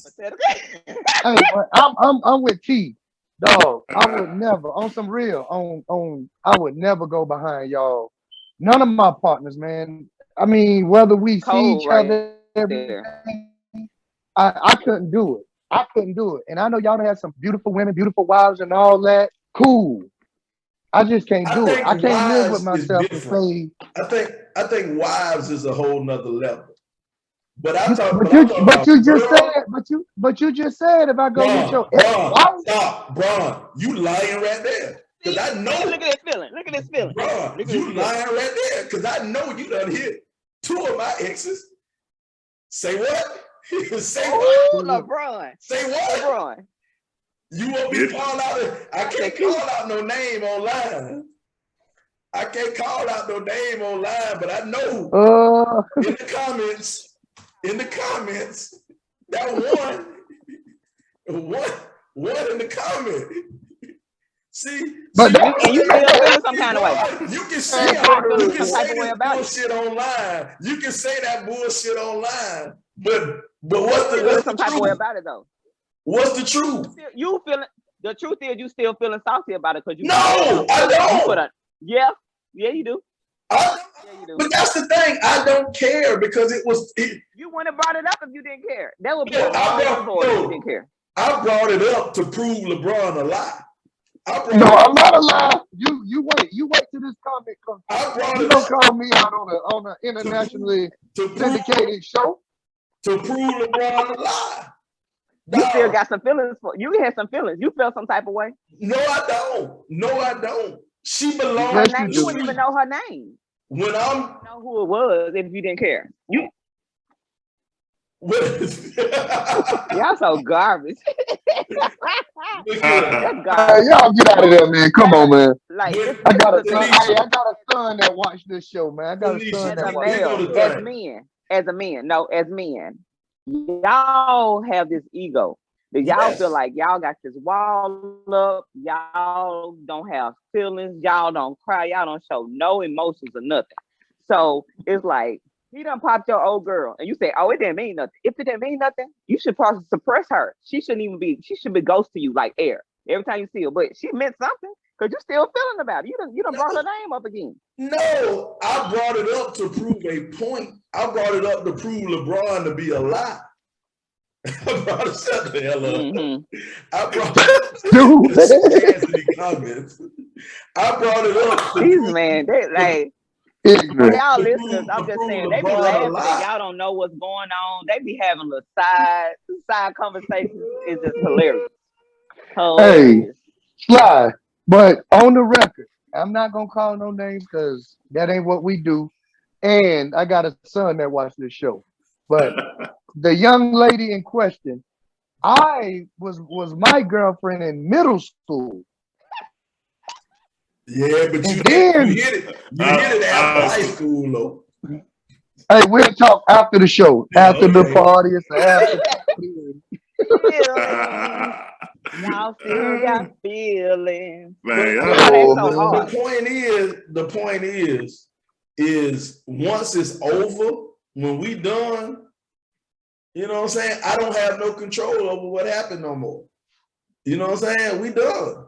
hey, I'm with T, dog. I would never, on some real, I would never go behind y'all. None of my partners, man. I mean, whether we see each other every day, I couldn't do it. And I know y'all have some beautiful women, beautiful wives, and all that. Cool. I just can't do it. I can't live with myself and say. I think wives is a whole nother level. But you just said if I go with your stop, Braun, you lying right there. Because I know. Look at this feeling. Braun, you lying right there. Because I know you done hit 2 of my exes. Say what? Say what? LeBron. Say what? LeBron. You want me to call out? I can't call out no name online. But I know in the comments, that one in the comment. See, and you still feeling some kind of way. You can say that bullshit online. You can say that bullshit online, but what's the type of way about it though? What's the truth? You feeling? The truth is, you still feeling salty about it because you. No, I don't. Yeah, you do. But that's the thing. I don't care because it was. You wouldn't have brought it up if you didn't care. That would be a wrong report if you didn't care. I brought it up to prove LeBron a lie. I'm not a lie. You wait till this comment comes. You don't call me out on an internationally syndicated show to prove LeBron a lie. You still got some feelings for you. Had some feelings. You felt some type of way. No, I don't. She belongs to you wouldn't even know her name. When know who it was if you didn't care. Y'all so garbage. Y'all get out of there, man. Come on, man. Like I got a son that watched this show, man. I got a son that watched as men. Y'all have this ego. That y'all feel like y'all got this wall up, y'all don't have feelings, y'all don't cry, y'all don't show no emotions or nothing. So it's like he done popped your old girl, and you say, "Oh, it didn't mean nothing." If it didn't mean nothing, you should probably suppress her. She should be ghost to you like air. every time you see her. But she meant something because you still feeling about it. You done brought her name up again. No, I brought it up to prove a point. I brought it up to prove LeBron to be a lie. I brought it shut the hell up. I brought Anthony comments. I brought it up. These man, they like for y'all listeners. I'm just saying they be laughing and y'all don't know what's going on. They be having little side conversations. It's just hilarious. Hey, Sly, but on the record, I'm not gonna call no names because that ain't what we do. And I got a son that watched this show. But the young lady in question, I was my girlfriend in middle school. Yeah, but you hit it. You hit it after high school, though. Hey, we'll talk after the show, after the party. It's after y'all still got feelings. Man, the point is once it's over, when we done, you know what I'm saying? I don't have no control over what happened no more. You know what I'm saying? We done.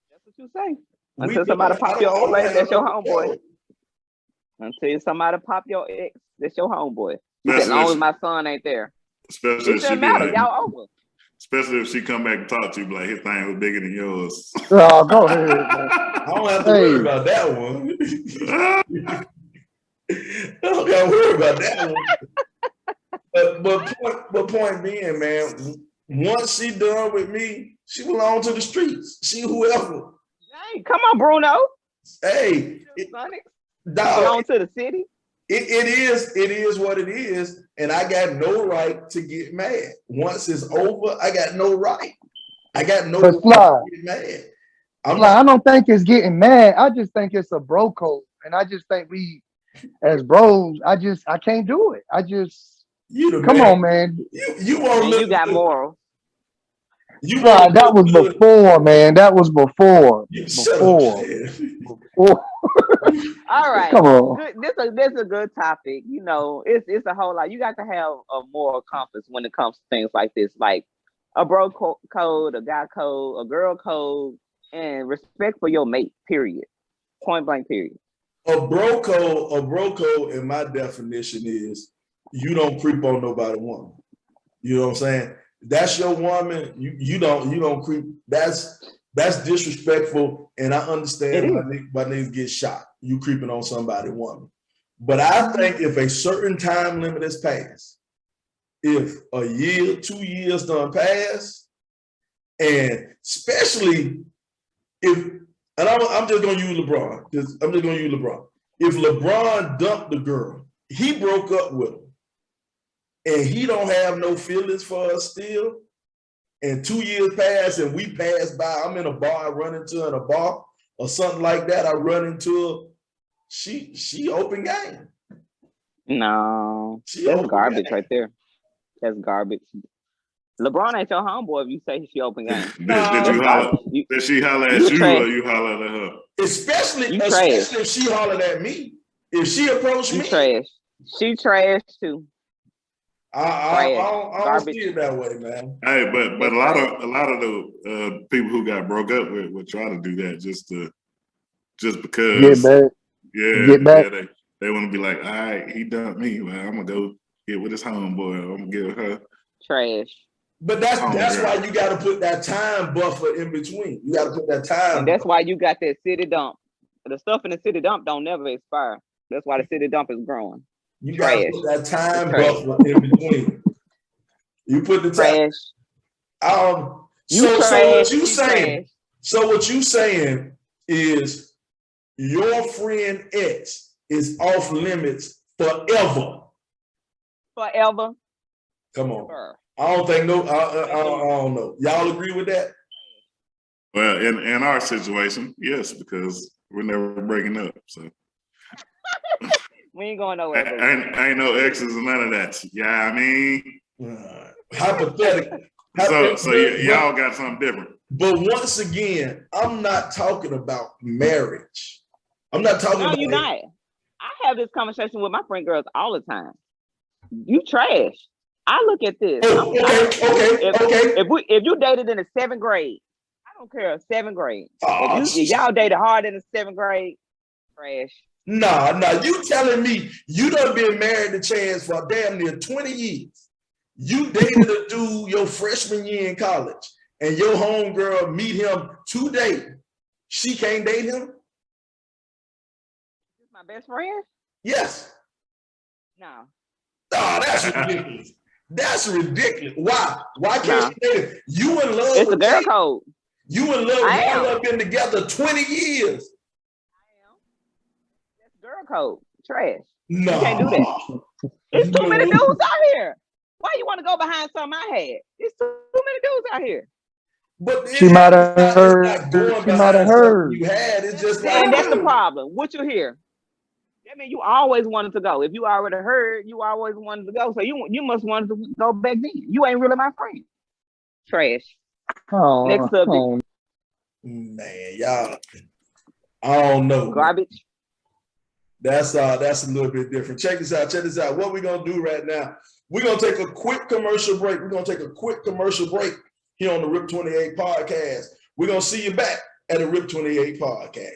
That's what you say. Until somebody pop your old lady, that's your homeboy. Until somebody pop your ex, that's your homeboy. As long as my son ain't there. Especially it doesn't matter, like, y'all over. Especially if she come back and talk to you, like his thing was bigger than yours. Oh, go ahead, man. I don't have to worry about that one. I don't got to worry about that one. But point being, man, once she done with me, she belong to the streets. She whoever. Hey, come on, Bruno. Hey, belong to the city. It is what it is, and I got no right to get mad. Once it's over, I got no right. I got no right to get mad. I don't think it's getting mad. I just think it's a bro code, and I just think we, as bros, I can't do it. Come on, man. You won't. You got morals. That was before, man. That was before. All right. Come on. This is a good topic. You know, it's a whole lot. You got to have a moral compass when it comes to things like this, like a bro code, a guy code, a girl code, and respect for your mate. Period. Point blank. Period. A bro code, in my definition is you don't creep on nobody woman. You know what I'm saying? That's your woman. You don't creep. That's disrespectful, and I understand why niggas get shot. You creeping on somebody's woman. But I think if a certain time limit is passed, if a year, 2 years done pass, and especially if, and I'm just gonna use LeBron. If LeBron dumped the girl, he broke up with her, and he don't have no feelings for her still, and 2 years pass and we pass by, I'm in a bar, I run into her in a bar or something like that, I run into her, she open game. No, that's garbage right there. That's garbage. LeBron ain't your homeboy if you say she open game. Did she holler at you or you holler at her? Especially if she hollered at me. If she approached me. She trash too. I don't see it that way, man. Hey, but a lot of the people who got broke up with would try to do that just because get back. They want to be like, all right, he dumped me. Well, I'm gonna go get with his homeboy. I'm gonna give her trash. But that's why you got to put that time buffer in between. You got to put that time. And that's why you got that city dump. The stuff in the city dump don't never expire. That's why the city dump is growing. You got to put that time buffer in between. You put the time. So what you saying is your friend X is off limits forever. Forever. Come on. I don't think I don't know. Y'all agree with that? Well, in our situation, yes, because we're never breaking up. So we ain't going nowhere. Ain't no exes and none of that. Yeah, I mean, hypothetically. So y'all got something different. But once again, I'm not talking about marriage. I'm not talking about. No, you're not. I have this conversation with my friend girls all the time. You trash. I look at this. Okay. If you dated in the 7th grade, I don't care. 7th grade. Oh, If y'all dated hard in the 7th grade, trash. nah. You telling me you done been married to Chance for damn near 20 years. You dated a dude your freshman year in college, and your homegirl meet him today. She can't date him? This my best friend? Yes. No. Oh, that's ridiculous. That's ridiculous. Why? Why can't she date him? You in love It's with a girl Jay? code. You in love? I Y'all am. have been together 20 years. I am. That's girl code. Trash. No. You can't do that. It's too many dudes out here. Why you want to go behind something I had? It's too many dudes out here. But She might have heard. It's not going She might have behind something heard. you had. It's just like, And that's the problem. What you hear? That means you always wanted to go. If you already heard, you always wanted to go. So you must want to go back then. You ain't really my friend. Trash. Oh, Next subject. oh. man, y'all. I don't know. Garbage. That's a little bit different. Check this out. Check this out. What we're gonna do right now? We're gonna take a quick commercial break. We're gonna take a quick commercial break here on the Rip 28 podcast. We're gonna see you back at the Rip 28 podcast.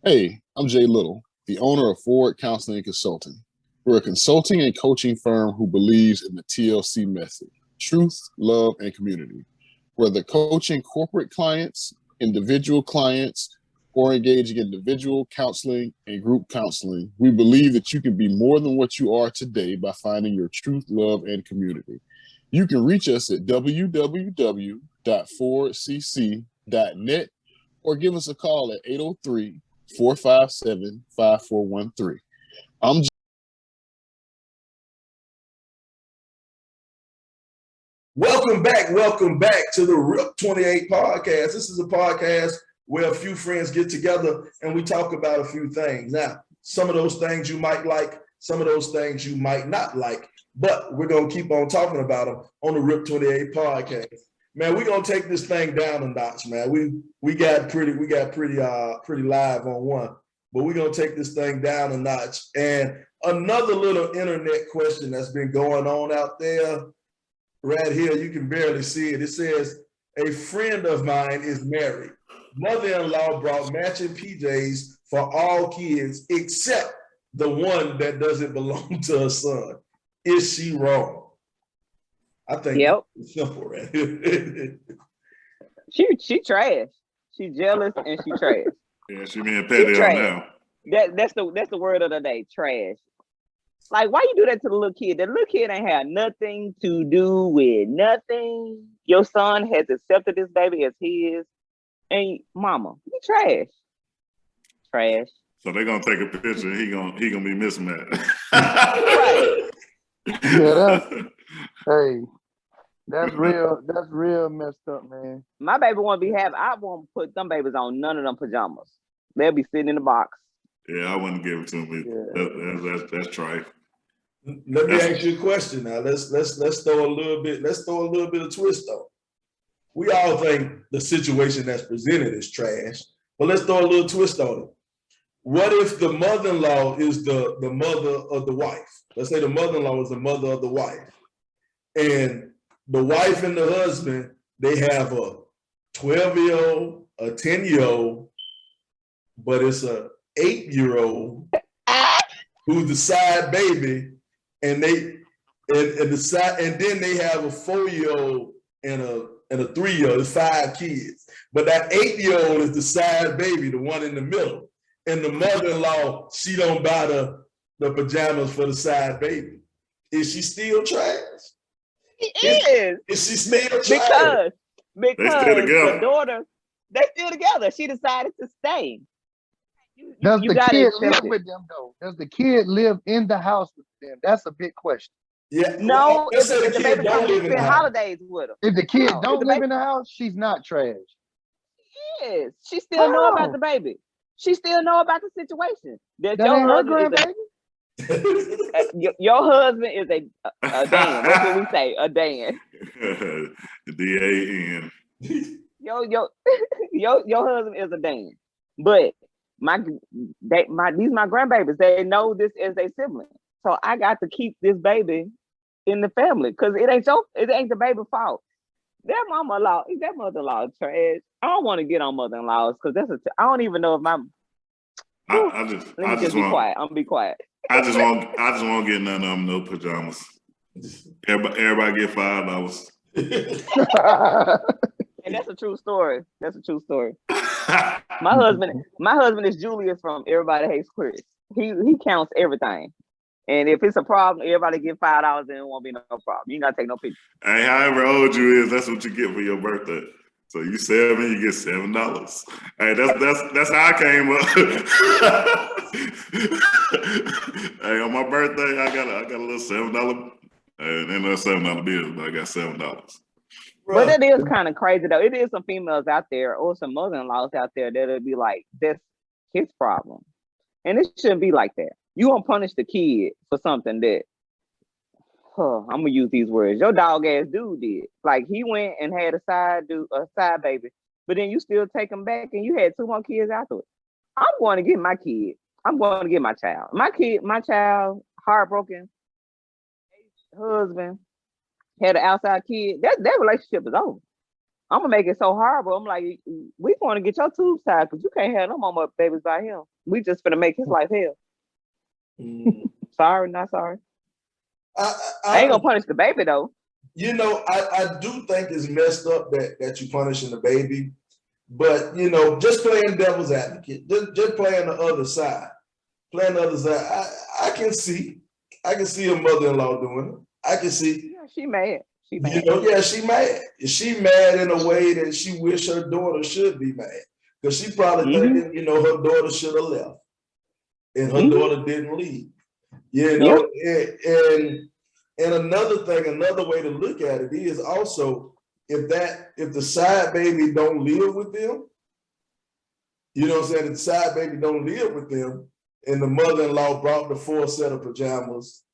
Hey, I'm Jay Little, the owner of Forward Counseling and Consulting. We're a consulting and coaching firm who believes in the TLC method: truth, love, and community. Whether coaching corporate clients, individual clients, or engaging individual counseling and group counseling, we believe that you can be more than what you are today by finding your truth, love, and community. You can reach us at www.forwardcc.net or give us a call at 803-457-5413. I'm Welcome back to the Rip 28 podcast. This is a podcast where a few friends get together and we talk about a few things. Now, some of those things you might like, some of those things you might not like, but we're gonna keep on talking about them on the Rip 28 podcast. Man, we're gonna take this thing down a notch, man. We got pretty live on one, but we're gonna take this thing down a notch. And another little internet question that's been going on out there. Right here, you can barely see it. It says, a friend of mine is married. Mother-in-law brought matching PJs for all kids except the one that doesn't belong to her son. Is she wrong? I think it's simple, right? She trash. She jealous and she trash. Yeah, she being petty on now. That's the word of the day. Trash. Like, why you do that to the little kid? The little kid ain't had nothing to do with nothing. Your son has accepted this baby as his, and mama, you trash. Trash. So they're gonna take a picture. He gonna be missing that. Right. Yeah, that's real. That's real messed up, man. My baby won't be happy. I won't put them babies on none of them pajamas. They'll be sitting in the box. Yeah, I wouldn't give it to him. Yeah. That's trite. Let me ask you a question now. Let's throw a little bit of twist on. We all think the situation that's presented is trash, but let's throw a little twist on it. What if the mother-in-law is the mother of the wife? Let's say the mother-in-law is the mother of the wife, and the wife and the husband, they have a 12-year-old, a 10-year-old, but it's a 8-year-old who's the side baby, and then they have a 4-year-old and a 3-year-old. It's 5 kids, but that 8-year-old is the side baby, the one in the middle. And the mother-in-law, she don't buy the pajamas for the side baby. Is she still trash? Is she still trash? Because the daughter, they still together. She decided to stay. Does the kid live with them though? Does the kid live in the house with them? That's a big question. Yeah. No, Let's if say the baby don't live in the holidays with them. If the kid don't live in the house, she's not trash. Yes, she still know about the baby. She still know about the situation. That ain't her grandbaby. Your husband is a Dan. That's what we say, a Dan. DAN. Your husband is a Dan. But these my grandbabies. They know this as a sibling, so I got to keep this baby in the family because it ain't the baby fault. Their mother-in-law trash. I don't want to get on mother-in-laws because I don't even know if my. Let me just be quiet. I'm gonna be quiet. I just won't get none of them no pajamas. Everybody get $5. And that's a true story. That's a true story. My husband is Julius from Everybody Hates Chris. He counts everything. And if it's a problem, everybody get $5 and it won't be no problem. You ain't gotta take no picture. Hey, however old you is, that's what you get for your birthday. So you 7, you get $7. Hey, that's how I came up. Hey, on my birthday, I got a little $7, and then those $7 bills, but I got $7. But it is kind of crazy though. It is some females out there or some mother-in-laws out there that'll be like, that's his problem. And it shouldn't be like that. You won't punish the kid for something that, I'm gonna use these words. Your dog ass dude did. Like he went and had a side baby, but then you still take him back and you had 2 more kids afterwards. I'm going to get my kid. I'm going to get my child. My child, heartbroken, husband, had an outside kid. That relationship is over. I'm gonna make it so horrible. I'm like, we want to get your tubes tied because you can't have no more babies by him. We just gonna make his life hell. Sorry, not sorry. I ain't gonna punish the baby though. You know, I do think it's messed up that you punishing the baby, but you know, just playing devil's advocate, just playing the other side. Playing the other side, I can see a mother-in-law doing it. I can see. Yeah, she mad. She mad. You know, yeah, she mad. She mad in a way that she wish her daughter should be mad. Because she probably thinking, you know, her daughter should have left. And her daughter didn't leave. You know, and another thing, another way to look at it is also if the side baby don't live with them, you know what I'm saying? If the side baby don't live with them, and the mother-in-law brought the 4 set of pajamas,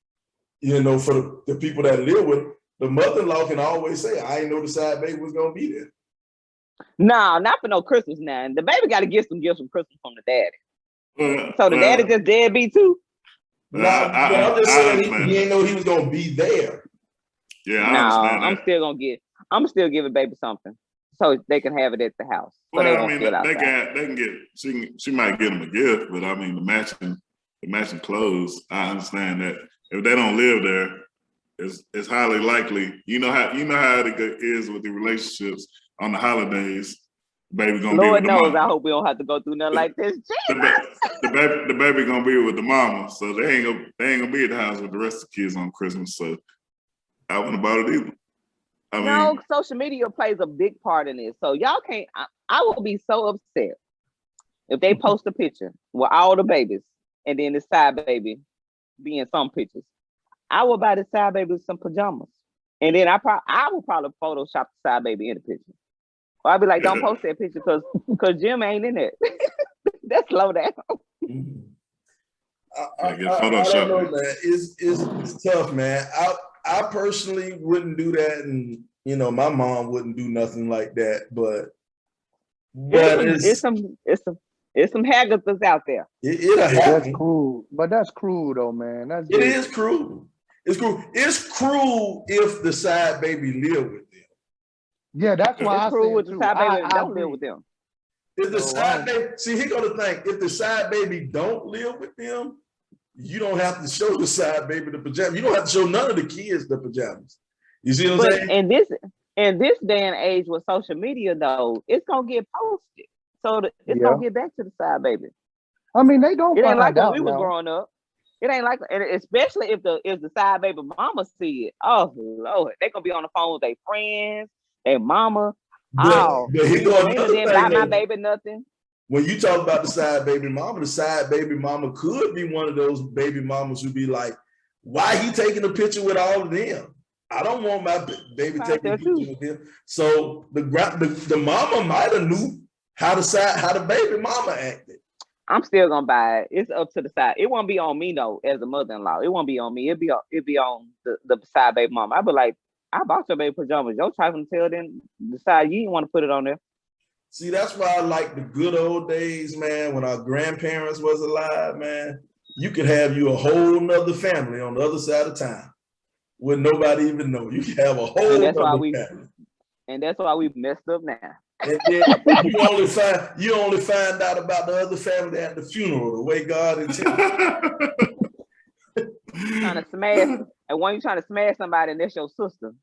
you know, for the people that live with, the mother-in-law can always say, I didn't know the side baby was gonna be there. No, not for no Christmas now. The baby got to get some gifts from Christmas from the daddy. So the daddy just deadbeat too? No, I'm just saying he didn't know he was gonna be there. Yeah, I understand that. I'm still giving baby something so they can have it at the house. So Well, they I won't mean, feel they outside. can get. She might get them a gift, but I mean, the matching clothes. I understand that if they don't live there, it's highly likely. You know how it is with the relationships on the holidays. Baby gonna Lord be with the knows, mama. I hope we don't have to go through nothing like this. The baby gonna be with the mama, so they ain't gonna be at the house with the rest of the kids on Christmas. So I wouldn't have bought it either. No, social media plays a big part in this. So y'all can't. I will be so upset if they post a picture with all the babies and then the side baby be in some pictures. I will buy the side baby some pajamas, and then I will probably Photoshop the side baby in the picture. Or I'll be like, don't post that picture because Jim ain't in it. That's low down. I don't know, man. It's tough, man. I personally wouldn't do that, and you know, my mom wouldn't do nothing like that. But it's some haggards out there. That's cruel, but that's cruel though, man. It is cruel. It's cruel. It's cruel if the side baby live with them. Yeah, that's why it's I cruel said with the side baby that don't agree. live with them. If the side baby, see, here go the thing. If the side baby don't live with them, you don't have to show the side baby the pajamas. You don't have to show none of the kids the pajamas. You see what I'm saying? In this day and age with social media, though, it's gonna get posted, so it's gonna get back to the side baby. I mean, they don't. It ain't like when we was growing up. It ain't like, and especially if the side baby mama see it. Oh Lord, they gonna be on the phone with their friends, their mama. But he didn't buy my baby nothing. When you talk about the side baby mama could be one of those baby mamas who be like, why he taking a picture with all of them? I don't want my baby taking a picture with them. So the mama might have knew how the baby mama acted. I'm still gonna buy it. It's up to the side. It won't be on me though, as a mother-in-law. It won't be on me. It'll be on the side baby mama. I'll be like, I bought your baby pajamas. Your child can tell them decide you didn't want to put it on there. See, that's why I like the good old days, man, when our grandparents was alive, man. You could have you a whole nother family on the other side of town where nobody even know. You could have a whole that's why nother family. And that's why we messed up now. And then you only find out about the other family at the funeral, the way God intended. Trying to smash, and when you trying to smash somebody, and that's your sister.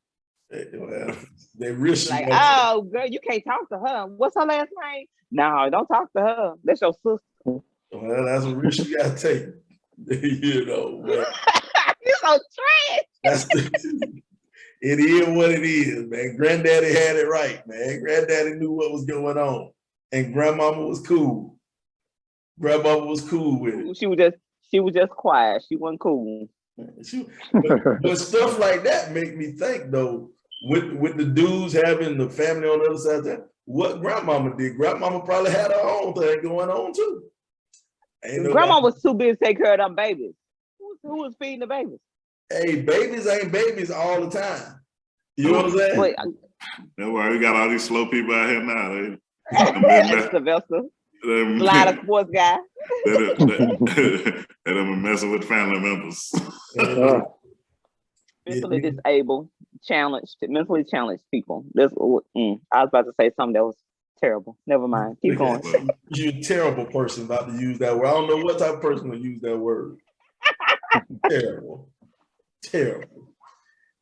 Well, they risk Like, oh girl, you can't talk to her. What's her last name? No, don't talk to her. That's your sister. Well, that's a risk you gotta take. You know, but You're so trash. that's it is what it is, man. Granddaddy had it right, man. Granddaddy knew what was going on, and grandmama was cool. Grandmama was cool with it. She was just quiet. She wasn't cool. But stuff like that make me think though, with the dudes having the family on the other side of that, what grandmama did. Grandmama probably had her own thing going on too. Grandma was too busy to take care of them babies. Who was feeding the babies? Hey, babies ain't babies all the time. You know what I'm saying? Wait, That's why we got all these slow people out here now. Sylvester, a lot of sports guy. They done messing with family members. Mentally disabled, mentally challenged people. I was about to say something that was terrible. Never mind. Keep going. You're a terrible person about to use that word. I don't know what type of person would use that word. Terrible. Terrible.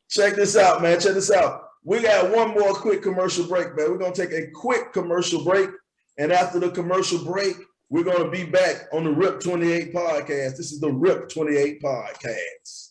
Check this out, man. Check this out. We got one more quick commercial break, man. We're going to take a quick commercial break. And after the commercial break, we're going to be back on the RIP 28 podcast. This is the RIP 28 podcast.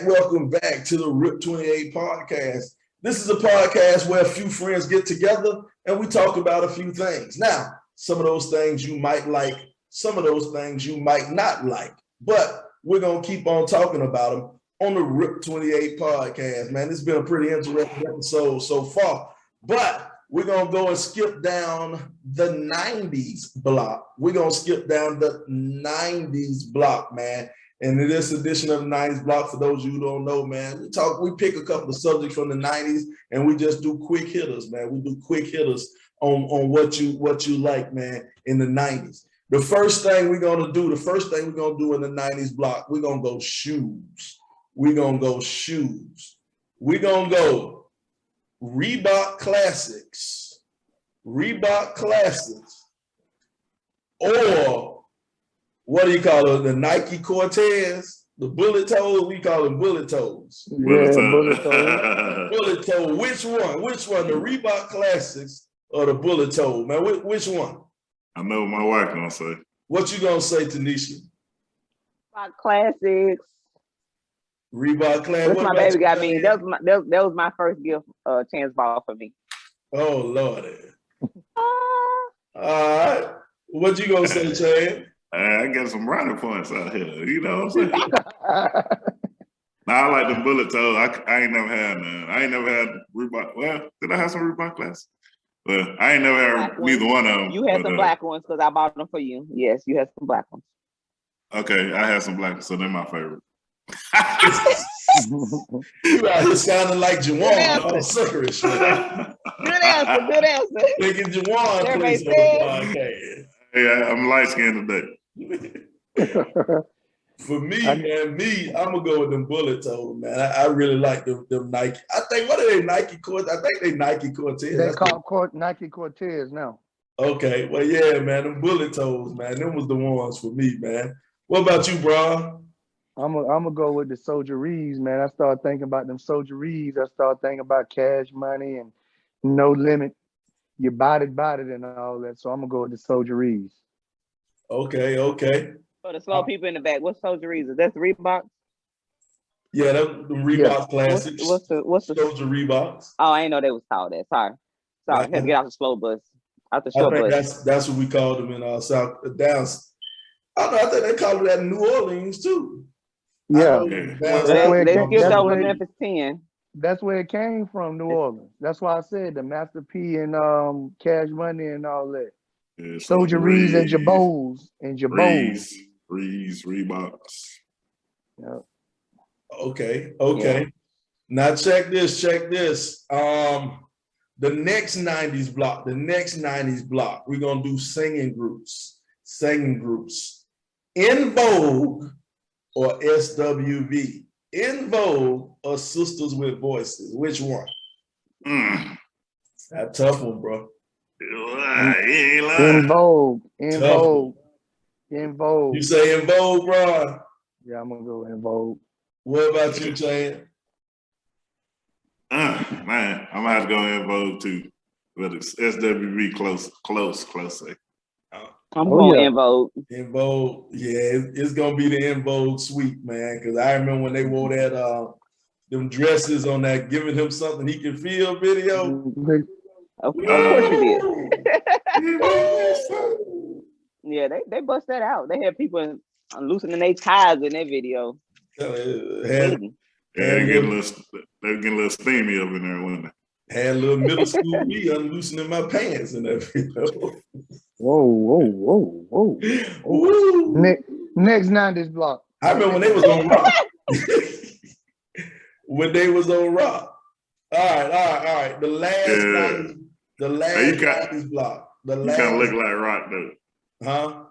Welcome back to the RIP 28 podcast. This is a podcast where a few friends get together and we talk about a few things. Now, some of those things you might like, some of those things you might not like, but we're going to keep on talking about them on the RIP 28 podcast, man. It's been a pretty interesting episode so far, but we're going to go and skip down the 90s block. We're going to skip down the 90s block, man. And in this edition of the 90s block, for those of you who don't know, man, we pick a couple of subjects from the 90s and we just do quick hitters, man. We do quick hitters on what you like, man, in the 90s. The first thing we're going to do in the 90s block, we're going to go shoes. We're going to go shoes. We're going to go Reebok Classics, or what do you call it? The Nike Cortez, the bullet toes. We call them bullet toes. Yeah, bullet toes. Bullet toe. Which one? The Reebok Classics or the bullet toe, man? Which one? I know what my wife gonna say. What you gonna say, Tanisha? Reebok Classics. Reebok Classics. That's my baby got me. That was my first gift, chance ball for me. Oh Lord. All right. What you gonna say, Chad? I got some brownie points out here. You know what I'm saying? Now I like the bullet toes. I ain't never had none. I ain't never had Reebok. Well, did I have some Reebok Classics? Well, I ain't never had neither one of them. You had some black ones because I bought them for you. Yes, you had some black ones. Okay, I had some black ones, so they're my favorite. You out here sounding like Jawan on suckerish. Good answer. Thinking Jawan plays on the podcast. Yeah, I'm light skinned today. For me, I'm gonna go with them bullet toes, man. I really like them Nike. I think what are they Nike Cortez? I think they Nike Cortez. They call Nike Cortez now. Okay, well, yeah, man, them bullet toes, man. Them was the ones for me, man. What about you, bro? I'm gonna go with the soldieries, man. I started thinking about them soldieries. I started thinking about Cash Money and No Limit. You bought it and all that. So I'm gonna go with the soldieries. Okay. For the slow people in the back, what soldieries is that? Reebok? Yeah, them Reebok classics. What's the Soldier Reeboks. Oh, I didn't know they was called that. Sorry. Had to get out the slow bus. Out the I short think bus. that's what we called them in South down. I don't know. I think they call it that in New Orleans too. Yeah, Well, that's where it they came. skipped over Memphis 10. That's where it came from, New Orleans. That's why I said the Master P and Cash Money and all that. Yeah, Soldier Reeds and Jabos Reeds, Reeboks. Yeah. Okay. Yeah. Now check this. The next 90s block, we're gonna do singing groups. In Vogue or SWV. In Vogue or Sisters with Voices. Which one? That tough one, bro. In Vogue. You say In Vogue, bro? Yeah, I'm gonna go In Vogue. What about you, Chan? Man, I'm gonna have to go In Vogue too. But it's SWV close. I'm going yeah. In Vogue. In Vogue, yeah, it's gonna be the In Vogue suite, man. Because I remember when they wore that them dresses on that "Giving Him Something He Can Feel" video. Of course you did. Yeah, they bust that out. They had people loosening their ties in that video. They're getting a little steamy up in there, wasn't they? Had a little middle school me unloosening my pants in that video. Whoa. Next 90s block. I remember when they was on rock. When they was on rock. All right. The last 90s block. You kind of look like rock though. Huh?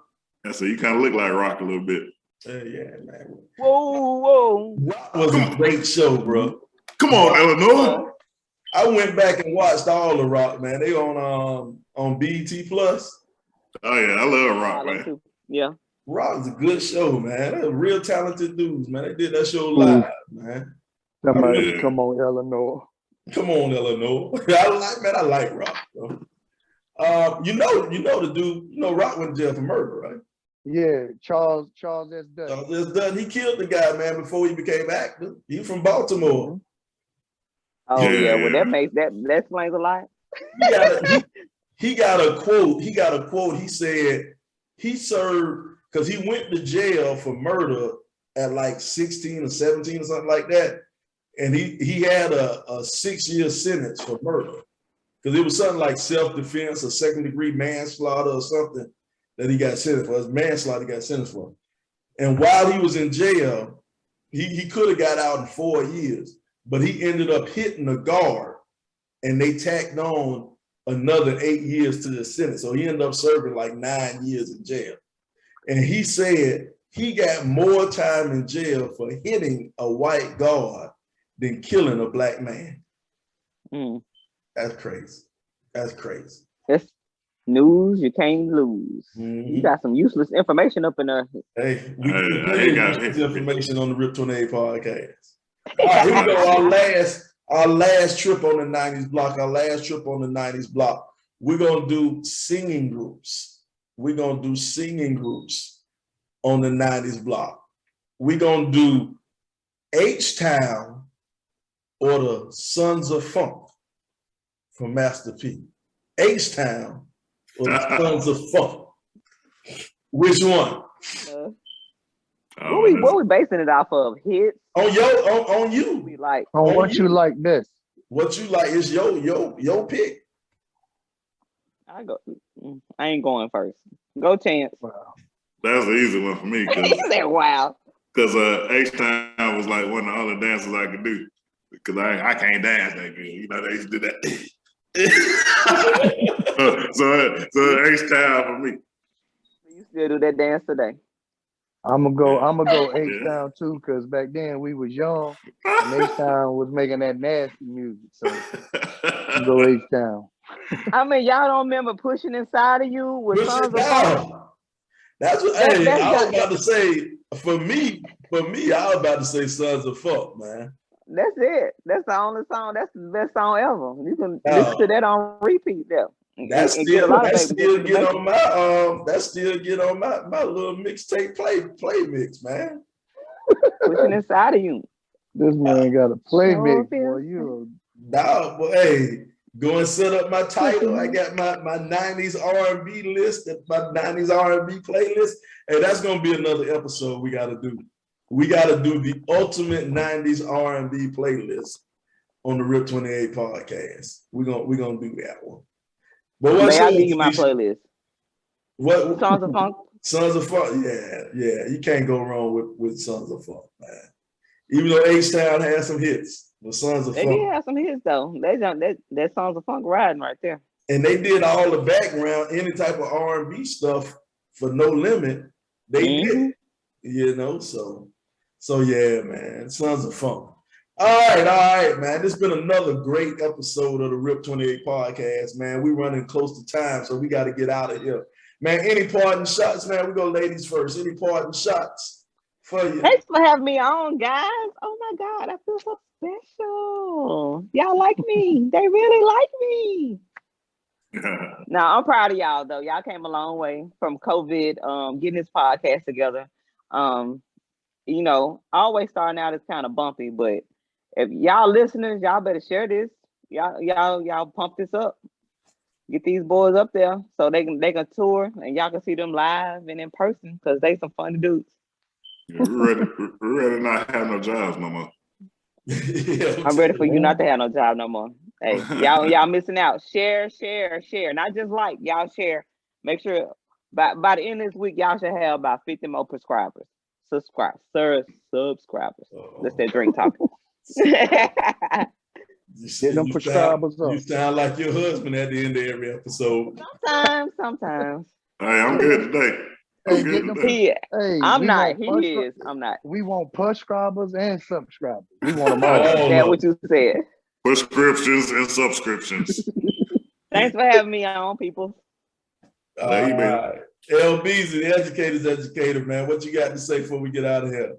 And so you kind of look like rock a little bit. Yeah, man. Whoa. Rock was a great show, bro. Come on, Illinois. I went back and watched all the rock, man. They on BET Plus. Oh yeah, I love rock, man. Yeah. Rock is a good show, man. They're real talented dudes, man. They did that show live, man. Somebody, come on, Illinois. Come on, Illinois. I like rock, bro. You know the dude, Rock went to jail for murder, right? Yeah, Charles S. Dutton. Charles S. Dutton, he killed the guy, man, before he became actor. He from Baltimore. Oh yeah, well that explains a lot. He got a quote. He said he served because he went to jail for murder at like 16 or 17 or something like that. And he had a 6-year sentence for murder. Because it was something like self-defense or second-degree manslaughter or something that he got sentenced for. It was manslaughter he got sentenced for. And while he was in jail, he could have got out in 4 years, but he ended up hitting a guard and they tacked on another 8 years to the sentence. So he ended up serving like 9 years in jail. And he said he got more time in jail for hitting a white guard than killing a black man. That's crazy. It's news you can't lose. You got some useless information up in there. Hey, we got information on the Rip 28 podcast. All right, here we go. Our last trip on the 90s block. We're gonna do singing groups. On the 90s block. We're gonna do H-Town or the Sons of Funk from Master P. H-Town or the Sons of Funk. Which one? What we basing it off of? Hits? On you. We like on what you like best. What you like is your pick. I ain't going first. Go Chance. Wow. That's an easy one for me. He said, wow. Because H-Town was like one of the only dances I could do. Because I can't dance that good. You know, they used to do that. so H-Town for me. You still do that dance today? I'm gonna go H-Town too, because back then we was young and H-Town was making that nasty music. So go H-Town. I mean, y'all don't remember Pushing Inside of You with Sons of Funk? That's what I was about to say. For me, I was about to say Sons of Funk, man. That's it. That's the only song. That's the best song ever. You can listen to that on repeat there. That still get on my little mixtape play mix, man. Pushing Inside of You. This man got a play Oh, mix, feels boy. You Nah, but hey, go and set up my title. I got my 90s R&B list, my 90s R&B playlist. Hey, that's gonna be another episode we gotta do. We gotta do the ultimate 90s R&B playlist on the Rip 28 podcast. We're gonna do that one. But what's May I up, give you my Tanisha? playlist? What Songs of Funk. Sons of Funk? Yeah. You can't go wrong with Sons of Funk, man. Even though H-Town had some hits, the Sons of They did Funk. have some hits though. That Songs of Funk riding right there. And they did all the background, any type of R&B stuff for No Limit. They did, you know. So yeah, man. Sons of Funk. All right, man. This has been another great episode of the Rip 28 podcast, man. We're running close to time, so we got to get out of here. Man, any parting shots, man? We go ladies first. Any parting shots for you? Thanks for having me on, guys. Oh my God, I feel so special. Y'all like me. They really like me. Now I'm proud of y'all though. Y'all came a long way from COVID, getting this podcast together. You know, always starting out is kind of bumpy, but if y'all listeners, y'all better share this. Y'all pump this up. Get these boys up there so they can tour and y'all can see them live and in person because they some funny dudes. We're ready to not have no jobs no more. I'm ready for you not to have no job no more. Hey, y'all missing out. Share. Not just like, y'all share. Make sure by the end of this week, y'all should have about 50 more subscribers. Subscribers. That's that drink talking. get them prescribers up. You sound like your husband at the end of every episode. Sometimes. Hey, I'm good today. Hey, get them. Hey, I'm not. He is. I'm not. We want prescribers and subscribers. We want them all. That's what you said. Prescriptions and subscriptions. Thanks for having me on, people. LB's the educator's educator, man. What you got to say before we get out of here?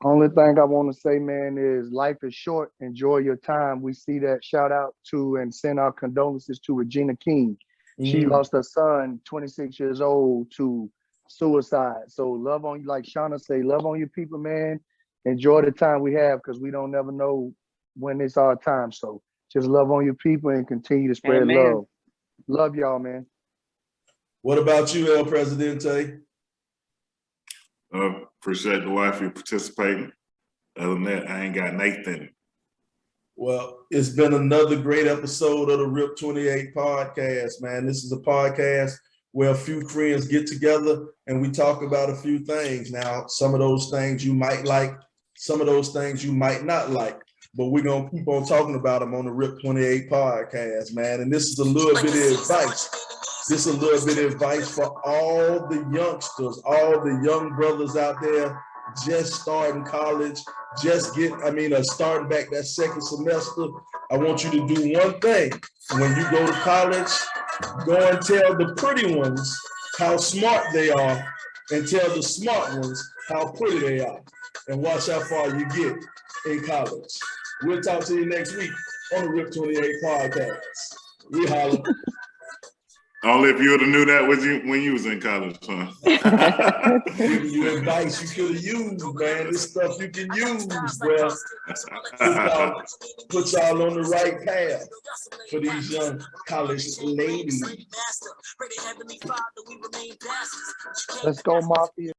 Only thing I want to say, man, is life is short. Enjoy your time. We see that. Shout out to and send our condolences to Regina King. She lost her son, 26 years old, to suicide. So love on you, like Shauna say, love on your people, man. Enjoy the time we have because we don't never know when it's our time. So just love on your people and continue to spread love. Love y'all, man. What about you, El Presidente? Appreciate the wife you participating. Other than that, I ain't got Nathan. Well, it's been another great episode of the Rip 28 podcast, man. This is a podcast where a few friends get together and we talk about a few things. Now, some of those things you might like, some of those things you might not like, but we're going to keep on talking about them on the Rip 28 podcast, man. And this is a little bit of advice. This is a little bit of advice for all the youngsters, all the young brothers out there just starting college, starting back that second semester. I want you to do one thing. When you go to college, go and tell the pretty ones how smart they are and tell the smart ones how pretty they are. And watch how far you get in college. We'll talk to you next week on the Rip 28 podcast. We holla. Only if you would have knew that when you was in college, huh? Giving you advice you could have used, man. This stuff you can use, bro. Put y'all on the right path for these young college ladies. Let's go, Mafia.